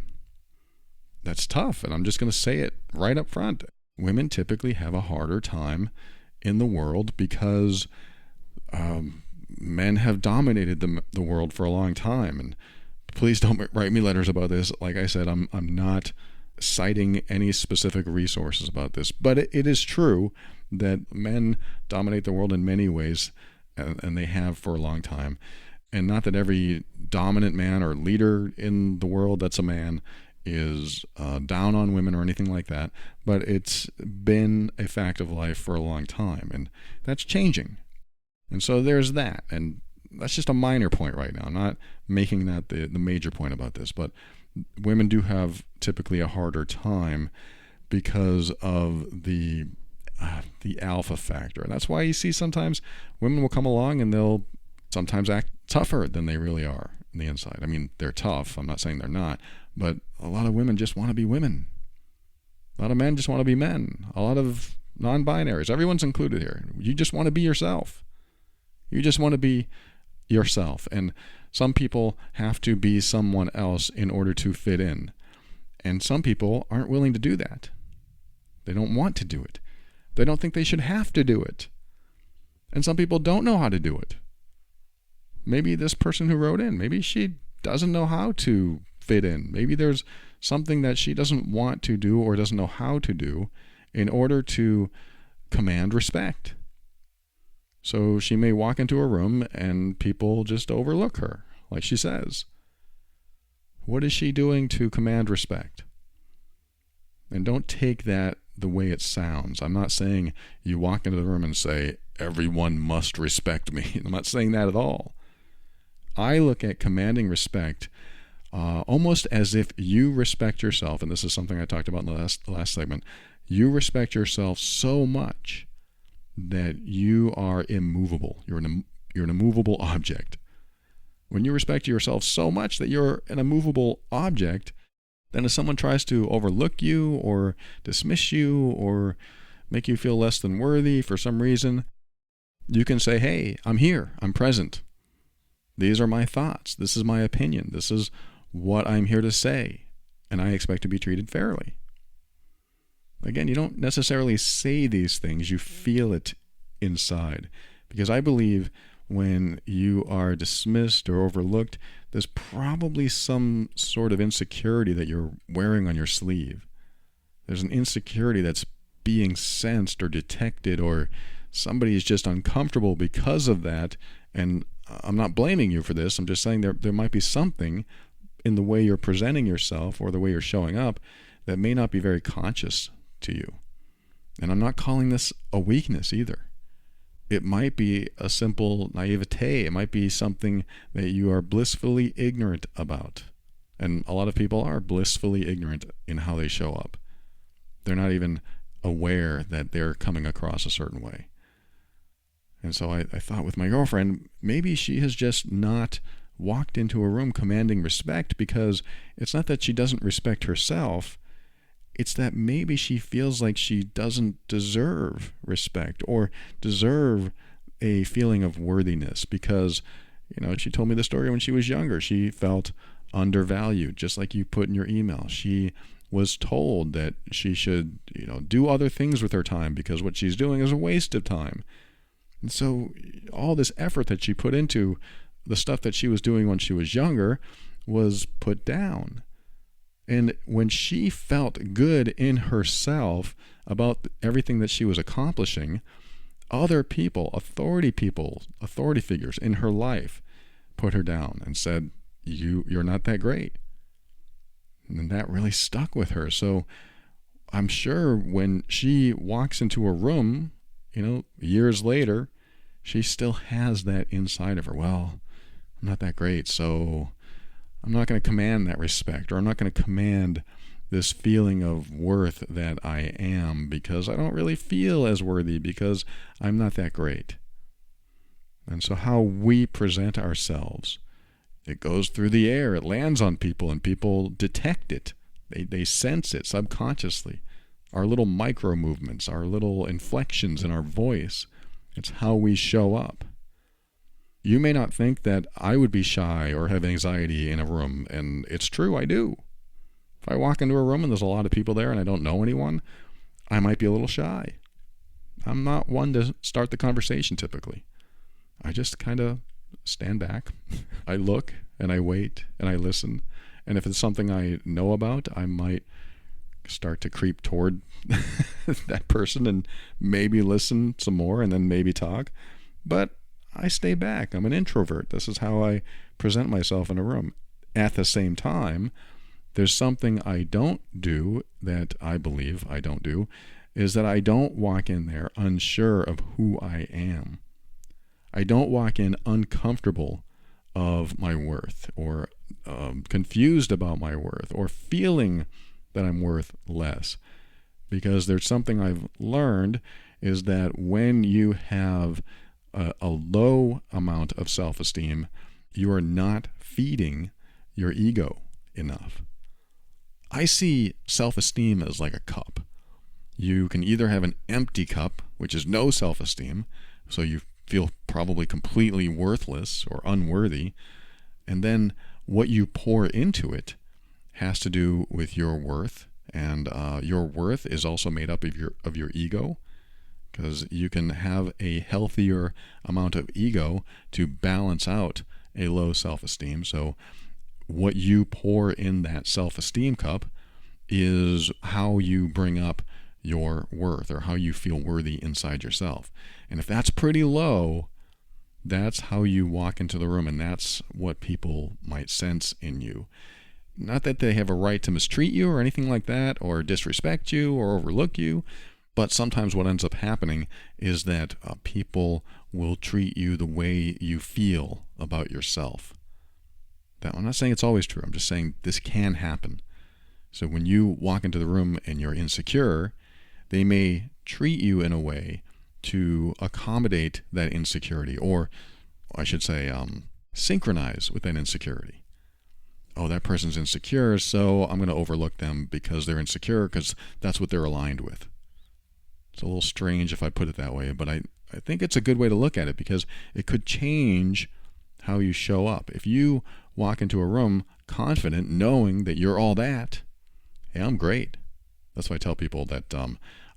That's tough, and I'm just going to say it right up front. Women typically have a harder time in the world because men have dominated the world for a long time. And please don't write me letters about this. Like I said, I'm not citing any specific resources about this, but it is true that men dominate the world in many ways, and they have for a long time. And not that every dominant man or leader in the world that's a man is down on women or anything like that, but it's been a fact of life for a long time, and that's changing. And so there's that, and that's just a minor point right now. I'm not making that the major point about this, but women do have typically a harder time because of the alpha factor. And that's why you see sometimes women will come along and they'll sometimes act tougher than they really are on the inside. I mean, they're tough. I'm not saying they're not. But a lot of women just want to be women. A lot of men just want to be men. A lot of non-binaries. Everyone's included here. You just want to be yourself. You just want to be yourself. And some people have to be someone else in order to fit in. And some people aren't willing to do that. They don't want to do it. They don't think they should have to do it. And some people don't know how to do it. Maybe this person who wrote in, maybe she doesn't know how to fit in. Maybe there's something that she doesn't want to do or doesn't know how to do in order to command respect. So she may walk into a room and people just overlook her, like she says. What is she doing to command respect? And don't take that the way it sounds. I'm not saying you walk into the room and say, everyone must respect me. I'm not saying that at all. I look at commanding respect almost as if you respect yourself, and this is something I talked about in the last segment. You respect yourself so much that you are immovable. You're an immovable object. When you respect yourself so much that you're an immovable object, then if someone tries to overlook you or dismiss you or make you feel less than worthy for some reason, you can say, hey, I'm here. I'm present. These are my thoughts. This is my opinion. This is what I'm here to say. And I expect to be treated fairly. Again, you don't necessarily say these things. You feel it inside. Because I believe when you are dismissed or overlooked, there's probably some sort of insecurity that you're wearing on your sleeve. There's an insecurity that's being sensed or detected, or somebody is just uncomfortable because of that. And I'm not blaming you for this. I'm just saying there might be something in the way you're presenting yourself or the way you're showing up that may not be very conscious to you. And I'm not calling this a weakness either. It might be a simple naivete. It might be something that you are blissfully ignorant about. And a lot of people are blissfully ignorant in how they show up. They're not even aware that they're coming across a certain way. And so I thought with my girlfriend, maybe she has just not walked into a room commanding respect, because it's not that she doesn't respect herself. It's that maybe she feels like she doesn't deserve respect or deserve a feeling of worthiness because, she told me the story when she was younger. She felt undervalued, just like you put in your email. She was told that she should, do other things with her time because what she's doing is a waste of time. And so all this effort that she put into the stuff that she was doing when she was younger was put down. And when she felt good in herself about everything that she was accomplishing, other people, authority figures in her life put her down and said, you're not that great. And that really stuck with her. So I'm sure when she walks into a room, years later, she still has that inside of her. Well, I'm not that great, so I'm not going to command that respect, or I'm not going to command this feeling of worth that I am because I don't really feel as worthy because I'm not that great. And so how we present ourselves, it goes through the air, it lands on people, and people detect it. They sense it subconsciously. Our little micro movements, our little inflections in our voice, it's how we show up. You may not think that I would be shy or have anxiety in a room, and it's true, I do. If I walk into a room and there's a lot of people there and I don't know anyone, I might be a little shy. I'm not one to start the conversation typically. I just kind of stand back. I look and I wait and I listen. And if it's something I know about, I might start to creep toward that person and maybe listen some more and then maybe talk. But I stay back. I'm an introvert. This is how I present myself in a room. At the same time, there's something I don't do that I believe I don't do, is that I don't walk in there unsure of who I am. I don't walk in uncomfortable of my worth or confused about my worth or feeling that I'm worth less. Because there's something I've learned is that when you have a low amount of self-esteem, you are not feeding your ego enough. I see self-esteem as like a cup. You can either have an empty cup, which is no self-esteem, so you feel probably completely worthless or unworthy, and then what you pour into it has to do with your worth, and your worth is also made up of your ego, because you can have a healthier amount of ego to balance out a low self-esteem. So what you pour in that self-esteem cup is how you bring up your worth or how you feel worthy inside yourself. And if that's pretty low, that's how you walk into the room, and that's what people might sense in you. Not that they have a right to mistreat you or anything like that, or disrespect you or overlook you, but sometimes what ends up happening is that people will treat you the way you feel about yourself. I'm not saying it's always true. I'm just saying this can happen. So when you walk into the room and you're insecure, they may treat you in a way to accommodate that insecurity, or I should say synchronize with that insecurity. Oh, that person's insecure, so I'm going to overlook them because they're insecure, because that's what they're aligned with. It's a little strange if I put it that way, but I think it's a good way to look at it, because it could change how you show up. If you walk into a room confident, knowing that you're all that, hey, I'm great. That's why I tell people that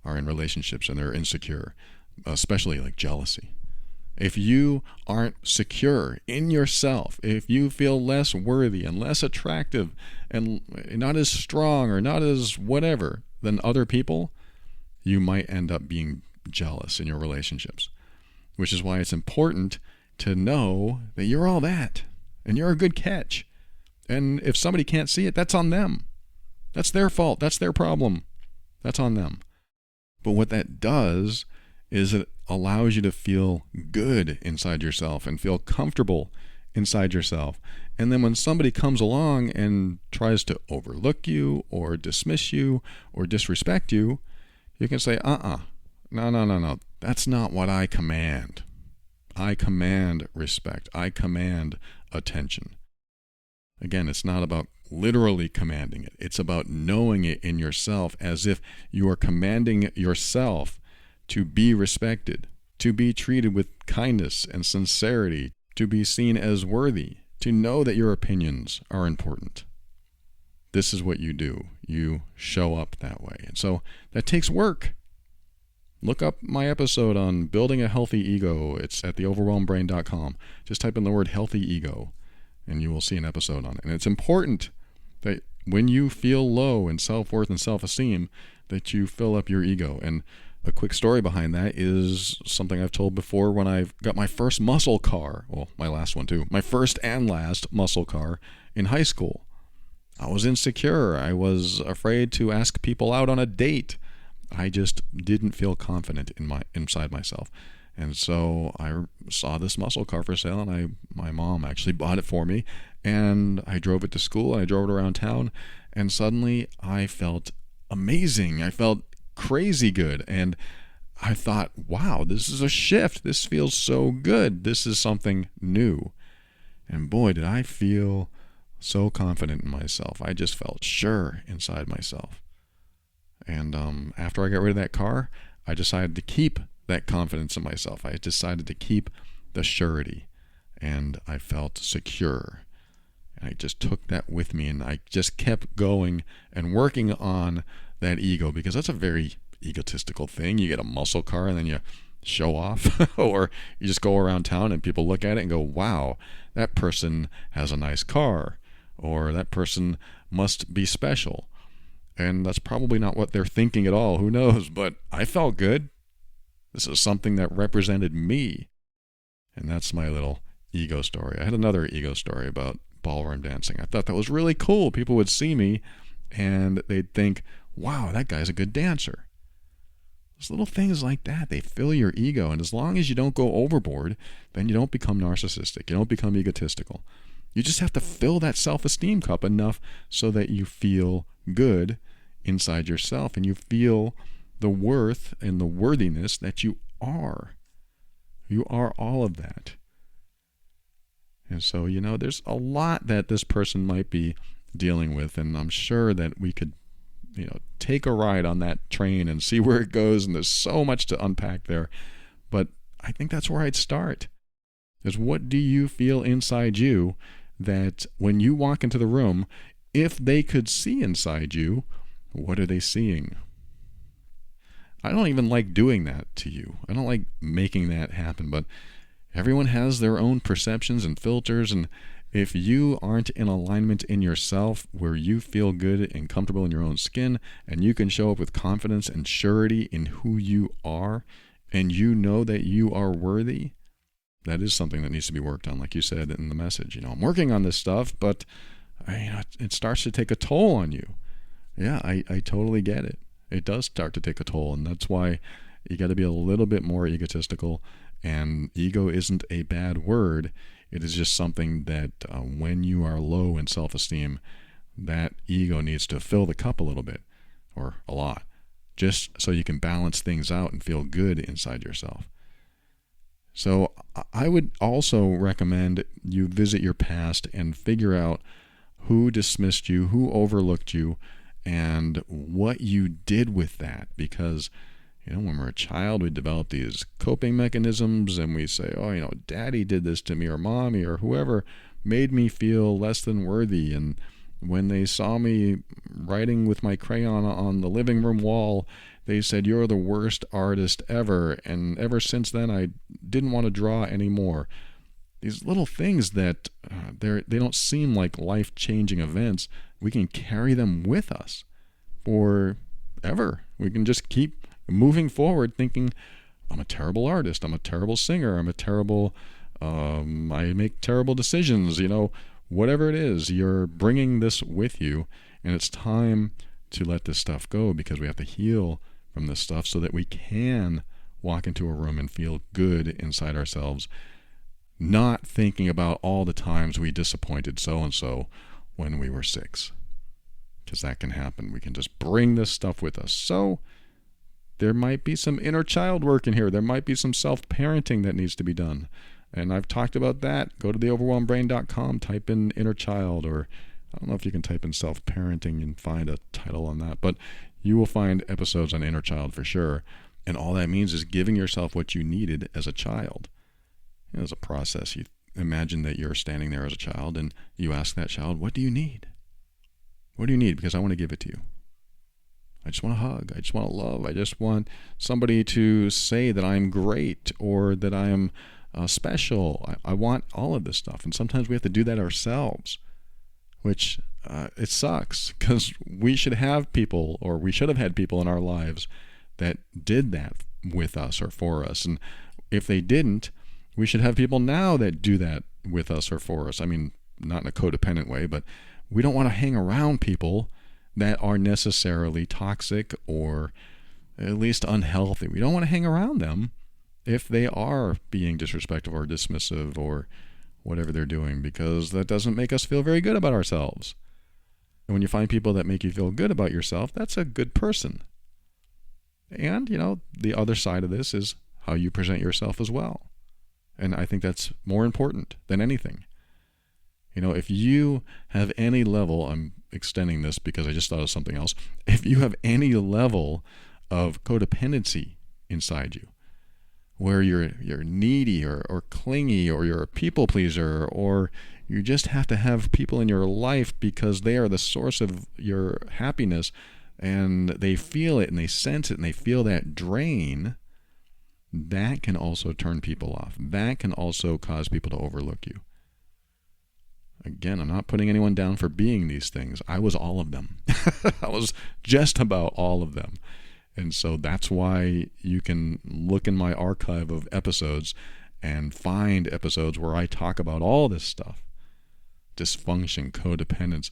are in relationships and they're insecure, especially like jealousy. If you aren't secure in yourself, if you feel less worthy and less attractive and not as strong or not as whatever than other people, you might end up being jealous in your relationships, which is why it's important to know that you're all that and you're a good catch. And if somebody can't see it, that's on them. That's their fault. That's their problem. That's on them. But what that does is it allows you to feel good inside yourself and feel comfortable inside yourself. And then when somebody comes along and tries to overlook you or dismiss you or disrespect you, you can say, no. That's not what I command. I command respect. I command attention. Again, it's not about literally commanding it. It's about knowing it in yourself, as if you are commanding yourself to be respected, to be treated with kindness and sincerity, to be seen as worthy, to know that your opinions are important. This is what you do. You show up that way. And so that takes work. Look up my episode on building a healthy ego. It's at theoverwhelmedbrain.com. Just type in the word healthy ego and you will see an episode on it. And it's important that when you feel low in self-worth and self-esteem, that you fill up your ego. And a quick story behind that is something I've told before. When I got my first muscle car, well, my last one too, my first and last muscle car in high school, I was insecure. I was afraid to ask people out on a date. I just didn't feel confident inside myself. And so I saw this muscle car for sale, and my mom actually bought it for me, and I drove it to school, and I drove it around town, and suddenly I felt amazing. I felt crazy good, and I thought, wow, this is a shift. This feels so good. This is something new. And boy, did I feel so confident in myself. I just felt sure inside myself. And after I got rid of that car, I decided to keep that confidence in myself. I decided to keep the surety, and I felt secure. And I just took that with me, and I just kept going and working on that ego, because that's a very egotistical thing. You get a muscle car and then you show off, or you just go around town and people look at it and go, wow, that person has a nice car, or that person must be special. And that's probably not what they're thinking at all. Who knows? But I felt good. This is something that represented me. And that's my little ego story. I had another ego story about ballroom dancing. I thought that was really cool. People would see me and they'd think, wow, that guy's a good dancer. Those little things like that, they fill your ego. And as long as you don't go overboard, then you don't become narcissistic. You don't become egotistical. You just have to fill that self-esteem cup enough so that you feel good inside yourself and you feel the worth and the worthiness that you are. You are all of that. And so, there's a lot that this person might be dealing with, and I'm sure that we could, take a ride on that train and see where it goes, and there's so much to unpack there. But I think that's where I'd start. Is what do you feel inside you that when you walk into the room, if they could see inside you, what are they seeing? I don't even like doing that to you. I don't like making that happen, but everyone has their own perceptions and filters, and if you aren't in alignment in yourself where you feel good and comfortable in your own skin, and you can show up with confidence and surety in who you are, and you know that you are worthy, that is something that needs to be worked on. Like you said in the message, I'm working on this stuff, but it starts to take a toll on you. Yeah, I totally get it. It does start to take a toll, and that's why you got to be a little bit more egotistical. And ego isn't a bad word. It is just something that when you are low in self-esteem, that ego needs to fill the cup a little bit, or a lot, just so you can balance things out and feel good inside yourself. So I would also recommend you visit your past and figure out who dismissed you, who overlooked you, and what you did with that. Because when we're a child, we develop these coping mechanisms and we say, daddy did this to me, or mommy, or whoever made me feel less than worthy. And when they saw me writing with my crayon on the living room wall, they said, you're the worst artist ever. And ever since then, I didn't want to draw anymore. These little things that they don't seem like life-changing events, we can carry them with us forever. We can just keep moving forward thinking, I'm a terrible artist, I'm a terrible singer, I make terrible decisions, whatever it is, you're bringing this with you, and it's time to let this stuff go, because we have to heal from this stuff so that we can walk into a room and feel good inside ourselves, not thinking about all the times we disappointed so-and-so when we were 6, because that can happen. We can just bring this stuff with us. So there might be some inner child work in here. There might be some self-parenting that needs to be done. And I've talked about that. Go to theoverwhelmedbrain.com, type in inner child, or I don't know if you can type in self-parenting and find a title on that, but you will find episodes on inner child for sure. And all that means is giving yourself what you needed as a child. It's a process. You imagine that you're standing there as a child and you ask that child, what do you need? What do you need? Because I want to give it to you. I just want a hug. I just want love. I just want somebody to say that I'm great or that I am special. I want all of this stuff. And sometimes we have to do that ourselves, which it sucks, because we should have people, or we should have had people in our lives that did that with us or for us. And if they didn't, we should have people now that do that with us or for us. I mean, not in a codependent way, but we don't want to hang around people that are necessarily toxic or at least unhealthy. We don't want to hang around them if they are being disrespectful or dismissive or whatever they're doing, because that doesn't make us feel very good about ourselves. And when you find people that make you feel good about yourself, that's a good person. And, the other side of this is how you present yourself as well. And I think that's more important than anything. If you have any level, I'm extending this because I just thought of something else. If you have any level of codependency inside you, where you're needy or clingy, or you're a people pleaser, or you just have to have people in your life because they are the source of your happiness, and they feel it and they sense it and they feel that drain, that can also turn people off. That can also cause people to overlook you. Again, I'm not putting anyone down for being these things. I was all of them. I was just about all of them. And so that's why you can look in my archive of episodes and find episodes where I talk about all this stuff. Dysfunction, codependence.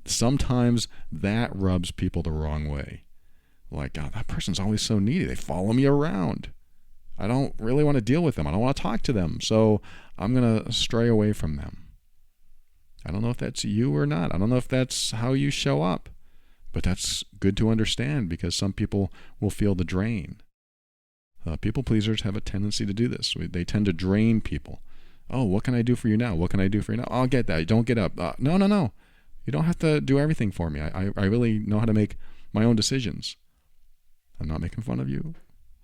Sometimes that rubs people the wrong way. Like, oh, that person's always so needy. They follow me around. I don't really want to deal with them. I don't want to talk to them. So I'm going to stray away from them. I don't know if that's you or not. I don't know if that's how you show up. But that's good to understand, because some people will feel the drain. People pleasers have a tendency to do this. They tend to drain people. Oh, what can I do for you now? What can I do for you now? I'll get that. Don't get up. No. You don't have to do everything for me. I really know how to make my own decisions. I'm not making fun of you.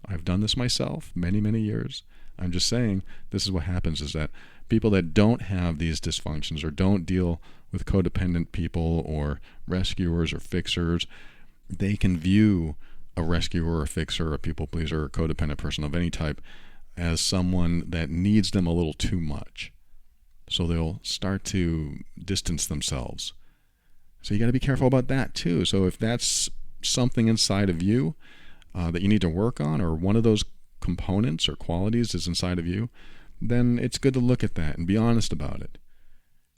I've done this myself many, many years. I'm just saying this is what happens, is that people that don't have these dysfunctions or don't deal with codependent people or rescuers or fixers, they can view a rescuer or a fixer, a people pleaser, or a codependent person of any type as someone that needs them a little too much. So they'll start to distance themselves. So you got to be careful about that too. So if that's something inside of you that you need to work on, or one of those components or qualities is inside of you, then it's good to look at that and be honest about it.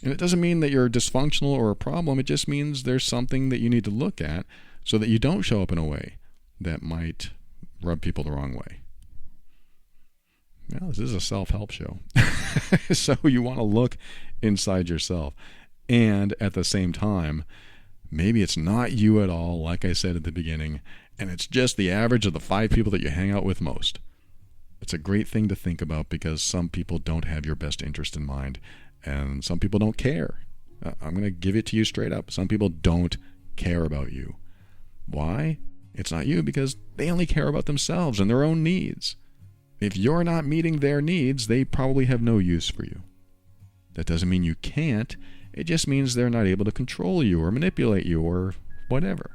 And it doesn't mean that you're dysfunctional or a problem. It just means there's something that you need to look at so that you don't show up in a way that might rub people the wrong way. Well, this is a self-help show. So you want to look inside yourself. And at the same time, maybe it's not you at all, like I said at the beginning, and it's just the average of the 5 people that you hang out with most. It's a great thing to think about because some people don't have your best interest in mind, and some people don't care. I'm going to give it to you straight up. Some people don't care about you. Why? It's not you because they only care about themselves and their own needs. If you're not meeting their needs, they probably have no use for you. That doesn't mean you can't. It just means they're not able to control you or manipulate you or whatever.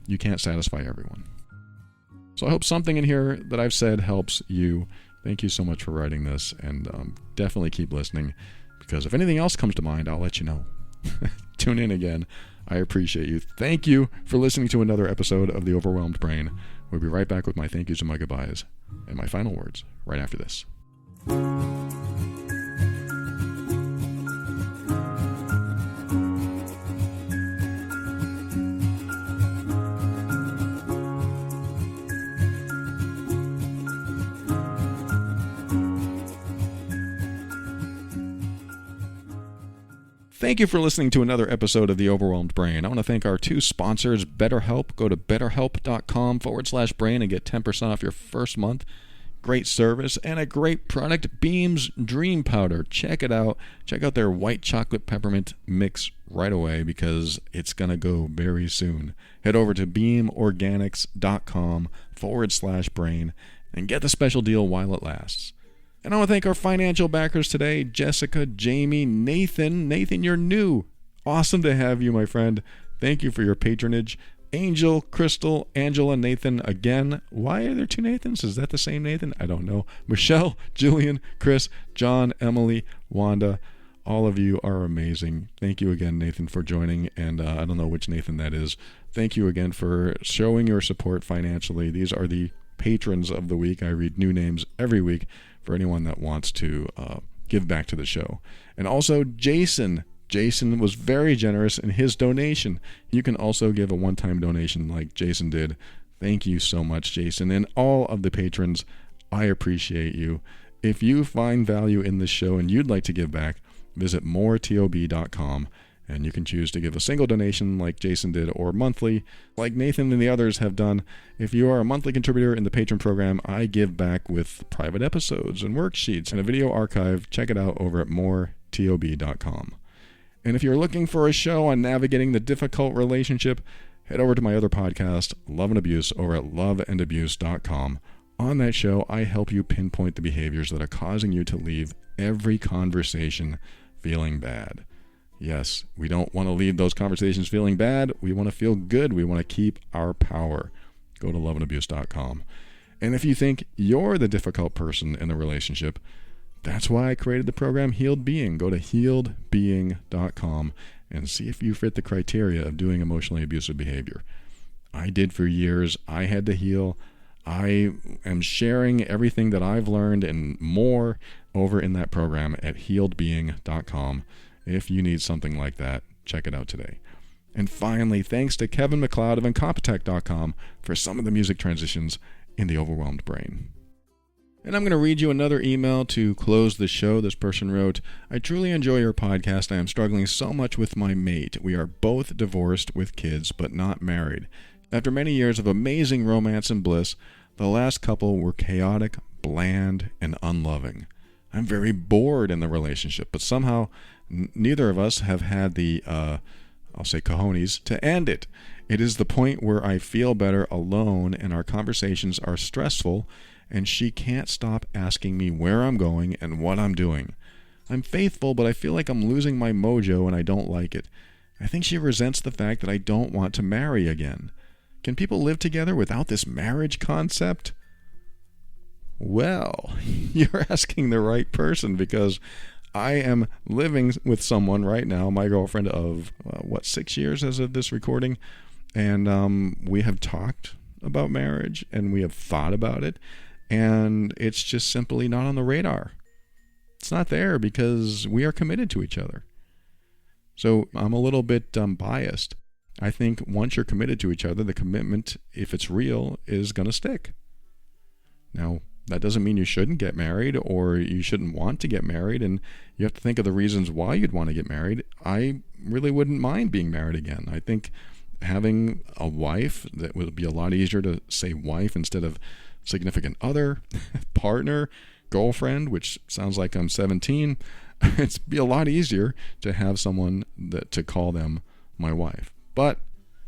You can't satisfy everyone. So I hope something in here that I've said helps you. Thank you so much for writing this, and definitely keep listening, because if anything else comes to mind, I'll let you know. Tune in again. I appreciate you. Thank you for listening to another episode of The Overwhelmed Brain. We'll be right back with my thank yous and my goodbyes and my final words right after this. Thank you for listening to another episode of The Overwhelmed Brain. I want to thank our 2 sponsors, BetterHelp. Go to betterhelp.com/brain and get 10% off your first month. Great service and a great product, Beam's Dream Powder. Check it out. Check out their white chocolate peppermint mix right away because it's going to go very soon. Head over to beamorganics.com/brain and get the special deal while it lasts. And I want to thank our financial backers today, Jessica, Jamie, Nathan. Nathan, you're new. Awesome to have you, my friend. Thank you for your patronage. Angel, Crystal, Angela, Nathan again. Why are there 2 Nathans? Is that the same Nathan? I don't know. Michelle, Julian, Chris, John, Emily, Wanda. All of you are amazing. Thank you again, Nathan, for joining. And I don't know which Nathan that is. Thank you again for showing your support financially. These are the patrons of the week. I read new names every week for anyone that wants to give back to the show. And also Jason. Jason was very generous in his donation. You can also give a one-time donation like Jason did. Thank you so much, Jason. And all of the patrons, I appreciate you. If you find value in this show and you'd like to give back, visit moretob.com. And you can choose to give a single donation like Jason did or monthly like Nathan and the others have done. If you are a monthly contributor in the patron program, I give back with private episodes and worksheets and a video archive. Check it out over at moretob.com. And if you're looking for a show on navigating the difficult relationship, head over to my other podcast, Love and Abuse, over at loveandabuse.com. On that show, I help you pinpoint the behaviors that are causing you to leave every conversation feeling bad. Yes, we don't want to leave those conversations feeling bad. We want to feel good. We want to keep our power. Go to loveandabuse.com. And if you think you're the difficult person in the relationship, that's why I created the program Healed Being. Go to healedbeing.com and see if you fit the criteria of doing emotionally abusive behavior. I did for years. I had to heal. I am sharing everything that I've learned and more over in that program at healedbeing.com. If you need something like that, check it out today. And finally, thanks to Kevin McLeod of Incompetech.com for some of the music transitions in The Overwhelmed Brain. And I'm going to read you another email to close the show. This person wrote, I truly enjoy your podcast. I am struggling so much with my mate. We are both divorced with kids, but not married. After many years of amazing romance and bliss, the last couple were chaotic, bland, and unloving. I'm very bored in the relationship, but somehow neither of us have had the, cojones to end it. It is the point where I feel better alone and our conversations are stressful and she can't stop asking me where I'm going and what I'm doing. I'm faithful, but I feel like I'm losing my mojo and I don't like it. I think she resents the fact that I don't want to marry again. Can people live together without this marriage concept? Well, you're asking the right person because I am living with someone right now, my girlfriend of, 6 years as of this recording, and we have talked about marriage, and we have thought about it, and it's just simply not on the radar. It's not there because we are committed to each other. So I'm a little bit biased. I think once you're committed to each other, the commitment, if it's real, is going to stick. Now, that doesn't mean you shouldn't get married or you shouldn't want to get married, and you have to think of the reasons why you'd want to get married. I really wouldn't mind being married again. I think having a wife, that would be a lot easier to say wife instead of significant other, partner, girlfriend, which sounds like I'm 17. It'd be a lot easier to have someone to call them my wife. But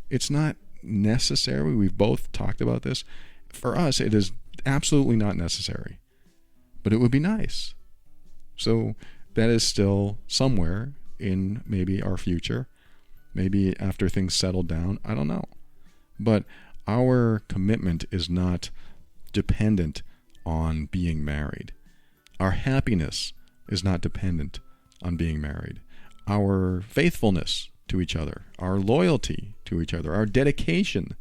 it's not necessary. We've both talked about this. For us, it is absolutely not necessary. But it would be nice. So that is still somewhere in maybe our future. Maybe after things settle down. I don't know. But our commitment is not dependent on being married. Our happiness is not dependent on being married. Our faithfulness to each other, our loyalty to each other, our dedication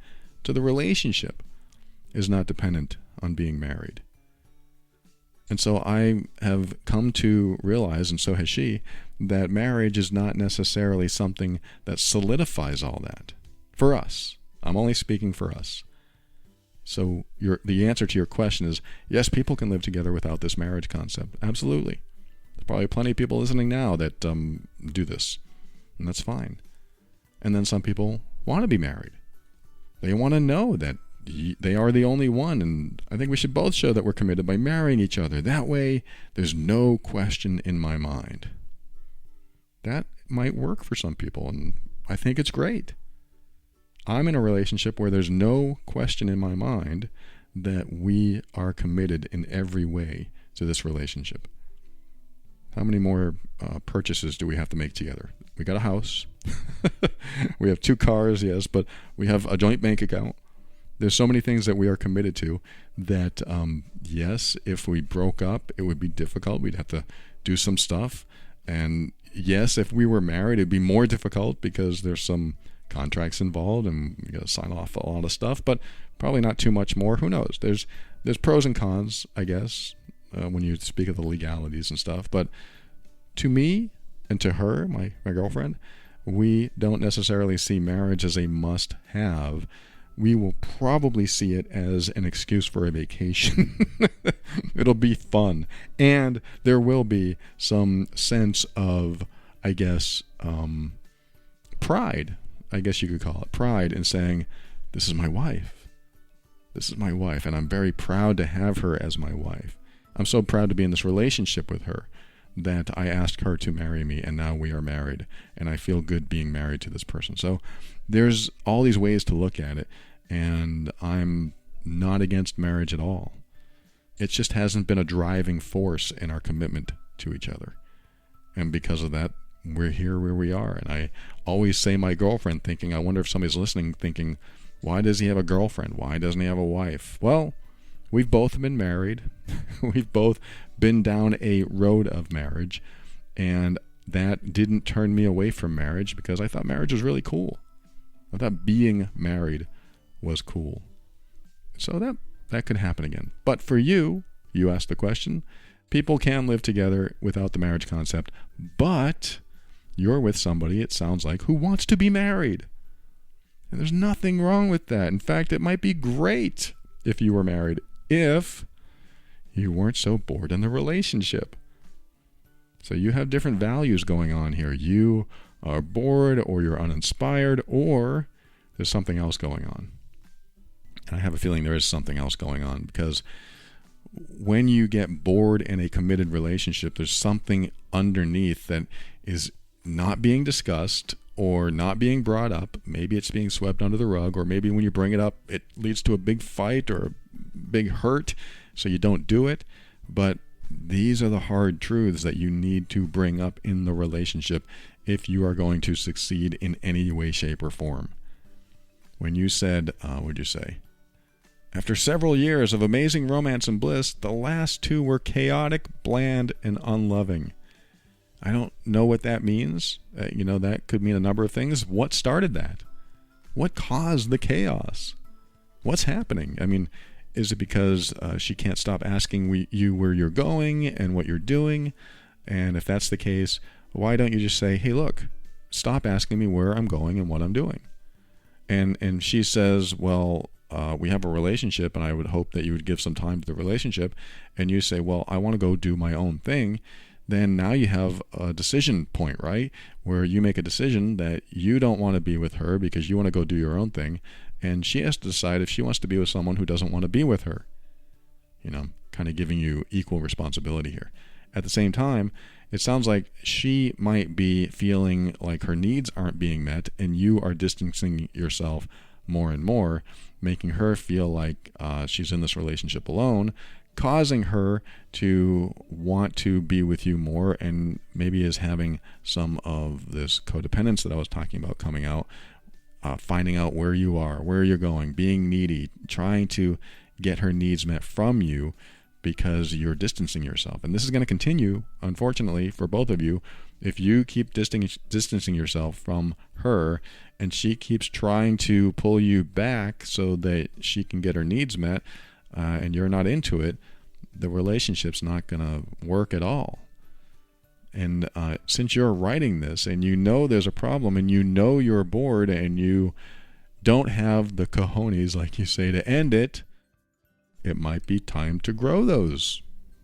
to the relationship is not dependent on being married. And so I have come to realize, and so has she, that marriage is not necessarily something that solidifies all that. For us. I'm only speaking for us. So the answer to your question is, yes, people can live together without this marriage concept. Absolutely. There's probably plenty of people listening now that do this, and that's fine. And then some people want to be married. They want to know that they are the only one, and I think we should both show that we're committed by marrying each other. That way, there's no question in my mind. That might work for some people, and I think it's great. I'm in a relationship where there's no question in my mind that we are committed in every way to this relationship. How many more purchases do we have to make together? We got a house. We have 2 cars, yes, but we have a joint bank account. There's so many things that we are committed to that, yes, if we broke up, it would be difficult. We'd have to do some stuff. And yes, if we were married, it'd be more difficult because there's some contracts involved and you got to sign off a lot of stuff, but probably not too much more. Who knows? There's pros and cons, I guess, when you speak of the legalities and stuff. But to me and to her, my girlfriend, we don't necessarily see marriage as a must-have. We will probably see it as an excuse for a vacation. It'll be fun. And there will be some sense of, I guess, pride. I guess you could call it pride in saying, this is my wife. This is my wife, and I'm very proud to have her as my wife. I'm so proud to be in this relationship with her that I asked her to marry me, and now we are married, and I feel good being married to this person. So there's all these ways to look at it, and I'm not against marriage at all. It just hasn't been a driving force in our commitment to each other. And because of that, we're here where we are. And I always say my girlfriend, thinking, I wonder if somebody's listening, thinking, why does he have a girlfriend? Why doesn't he have a wife? Well, we've both been married. We've both been down a road of marriage. And that didn't turn me away from marriage because I thought marriage was really cool. I thought being married was cool. So that could happen again. But for you asked the question, people can live together without the marriage concept, but you're with somebody, it sounds like, who wants to be married. And there's nothing wrong with that. In fact, it might be great if you were married, if you weren't so bored in the relationship. So you have different values going on here. You are bored, or you're uninspired, or there's something else going on. And I have a feeling there is something else going on, because when you get bored in a committed relationship, there's something underneath that is not being discussed or not being brought up. Maybe it's being swept under the rug, or maybe when you bring it up, it leads to a big fight or a big hurt, so you don't do it. But these are the hard truths that you need to bring up in the relationship if you are going to succeed in any way, shape, or form. When you said, what'd you say? After several years of amazing romance and bliss, the last 2 were chaotic, bland, and unloving. I don't know what that means. That could mean a number of things. What started that? What caused the chaos? What's happening? I mean, is it because she can't stop asking you where you're going and what you're doing? And if that's the case, why don't you just say, hey, look, stop asking me where I'm going and what I'm doing. And she says, well, we have a relationship, and I would hope that you would give some time to the relationship. And you say, well, I want to go do my own thing. Then now you have a decision point, right? Where you make a decision that you don't want to be with her because you want to go do your own thing. And she has to decide if she wants to be with someone who doesn't want to be with her. Kind of giving you equal responsibility here. At the same time, it sounds like she might be feeling like her needs aren't being met, and you are distancing yourself more and more, making her feel like she's in this relationship alone, causing her to want to be with you more, and maybe is having some of this codependence that I was talking about coming out, finding out where you are, where you're going, being needy, trying to get her needs met from you because you're distancing yourself. And this is going to continue, unfortunately, for both of you. If you keep distancing yourself from her and she keeps trying to pull you back so that she can get her needs met, and you're not into it, the relationship's not going to work at all. And since you're writing this and you know there's a problem and you know you're bored and you don't have the cojones, like you say, to end it, it might be time to grow those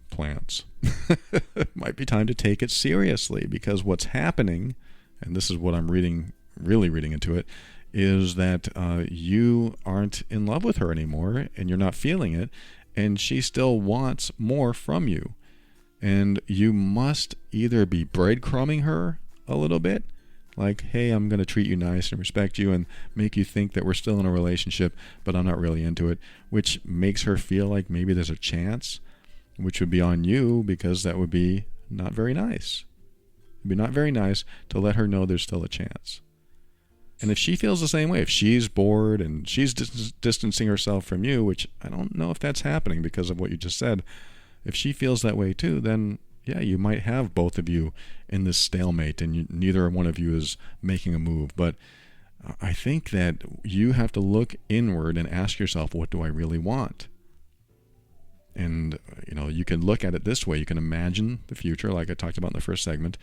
plants. It might be time to take it seriously, because what's happening, and this is what I'm really reading into it, is that you aren't in love with her anymore and you're not feeling it, and she still wants more from you. And you must either be breadcrumbing her a little bit, like, hey, I'm going to treat you nice and respect you and make you think that we're still in a relationship, but I'm not really into it, which makes her feel like maybe there's a chance, which would be on you, because that would be not very nice. It'd be not very nice to let her know there's still a chance. And if she feels the same way, if she's bored and she's distancing herself from you, which I don't know if that's happening because of what you just said, if she feels that way too, then yeah, you might have both of you in this stalemate and neither one of you is making a move. But I think that you have to look inward and ask yourself, what do I really want? And, you can look at it this way. You can imagine the future, like I talked about in the first segment.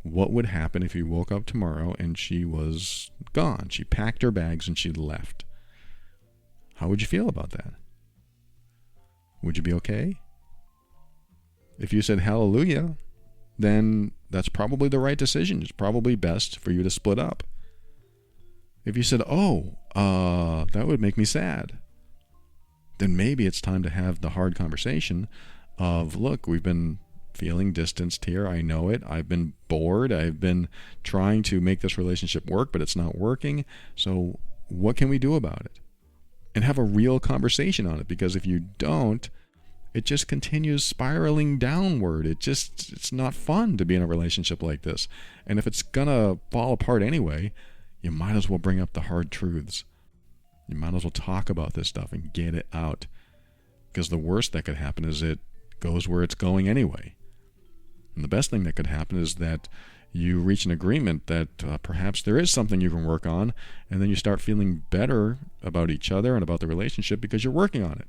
What would happen if you woke up tomorrow and she was gone? She packed her bags and she left. How would you feel about that? Would you be okay? If you said hallelujah, then that's probably the right decision. It's probably best for you to split up. If you said, that would make me sad, then maybe it's time to have the hard conversation of, look, we've been feeling distanced here. I know it. I've been bored. I've been trying to make this relationship work, but it's not working. So what can we do about it? And have a real conversation on it, because if you don't, it just continues spiraling downward. It's not fun to be in a relationship like this. And if it's gonna fall apart anyway, you might as well bring up the hard truths. You might as well talk about this stuff and get it out. Because the worst that could happen is it goes where it's going anyway. And the best thing that could happen is that you reach an agreement that perhaps there is something you can work on, and then you start feeling better about each other and about the relationship because you're working on it.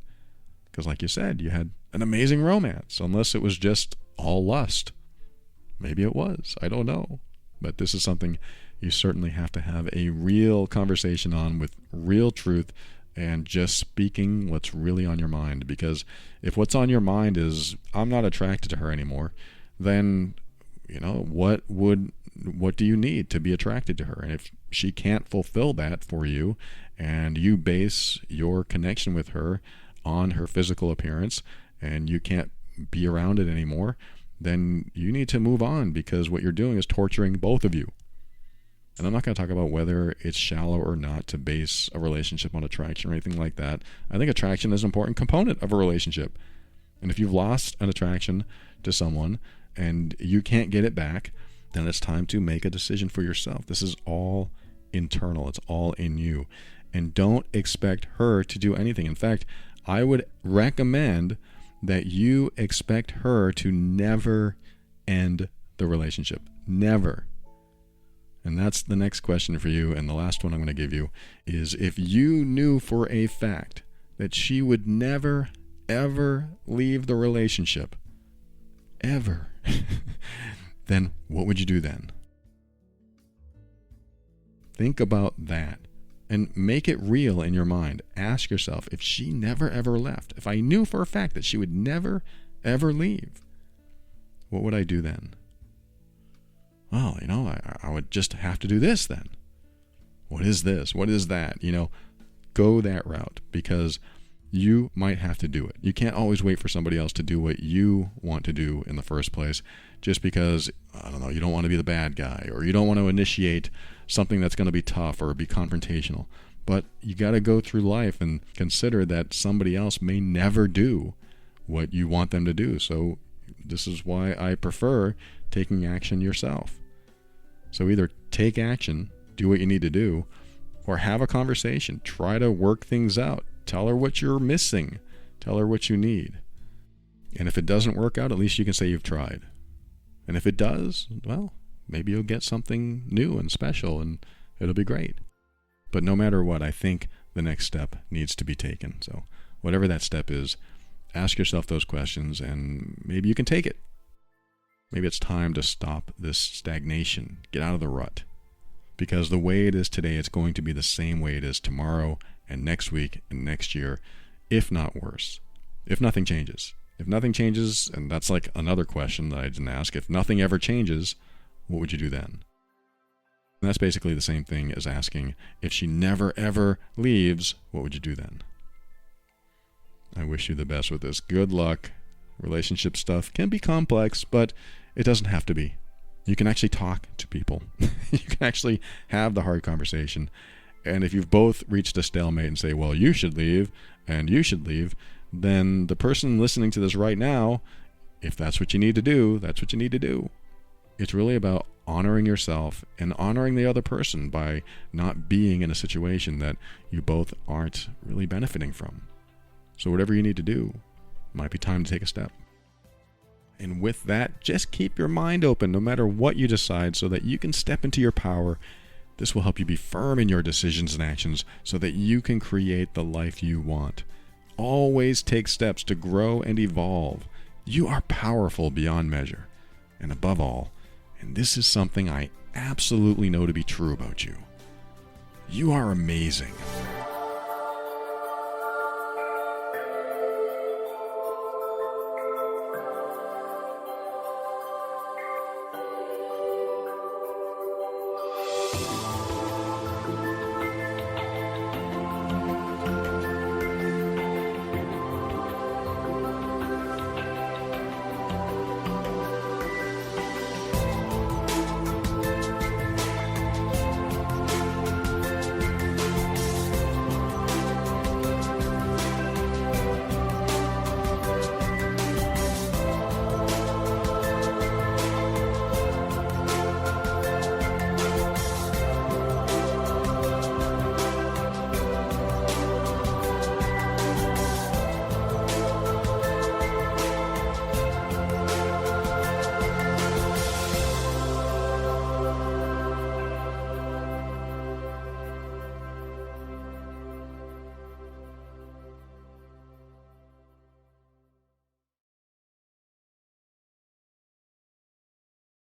Because like you said, you had an amazing romance, unless it was just all lust. Maybe it was. I don't know. But this is something you certainly have to have a real conversation on, with real truth and just speaking what's really on your mind. Because if what's on your mind is, I'm not attracted to her anymore, then, what do you need to be attracted to her? And if she can't fulfill that for you, and you base your connection with her on her physical appearance, and you can't be around it anymore, then you need to move on, because what you're doing is torturing both of you. And I'm not going to talk about whether it's shallow or not to base a relationship on attraction or anything like that. I think attraction is an important component of a relationship. And if you've lost an attraction to someone and you can't get it back, then it's time to make a decision for yourself. This is all internal. It's all in you. And don't expect her to do anything. In fact, I would recommend that you expect her to never end the relationship. Never. And that's the next question for you. And the last one I'm going to give you is, if you knew for a fact that she would never, ever leave the relationship, ever, then what would you do then? Think about that and make it real in your mind. Ask yourself, if she never ever left, if I knew for a fact that she would never ever leave, what would I do then? Well, I would just have to do this then. What is this? What is that? Go that route, because you might have to do it. You can't always wait for somebody else to do what you want to do in the first place, just because, you don't want to be the bad guy, or you don't want to initiate something that's going to be tough or be confrontational. But you got to go through life and consider that somebody else may never do what you want them to do. So this is why I prefer taking action yourself. So either take action, do what you need to do, or have a conversation. Try to work things out. Tell her what you're missing. Tell her what you need. And if it doesn't work out, at least you can say you've tried. And if it does, well, maybe you'll get something new and special, and it'll be great. But no matter what, I think the next step needs to be taken. So whatever that step is, ask yourself those questions, and maybe you can take it. Maybe it's time to stop this stagnation. Get out of the rut. Because the way it is today, it's going to be the same way it is tomorrow and next week and next year, if not worse. If nothing changes. If nothing changes, and that's like another question that I didn't ask, if nothing ever changes, what would you do then? And that's basically the same thing as asking, if she never ever leaves, what would you do then? I wish you the best with this. Good luck. Relationship stuff can be complex, but it doesn't have to be. You can actually talk to people. You can actually have the hard conversation. And if you've both reached a stalemate and say, well, you should leave, and you should leave, then the person listening to this right now, if that's what you need to do, that's what you need to do. It's really about honoring yourself and honoring the other person by not being in a situation that you both aren't really benefiting from. So whatever you need to do, might be time to take a step. And with that, just keep your mind open no matter what you decide, so that you can step into your power. This will help you be firm in your decisions and actions so that you can create the life you want. Always take steps to grow and evolve. You are powerful beyond measure. And above all, and this is something I absolutely know to be true about you, you are amazing.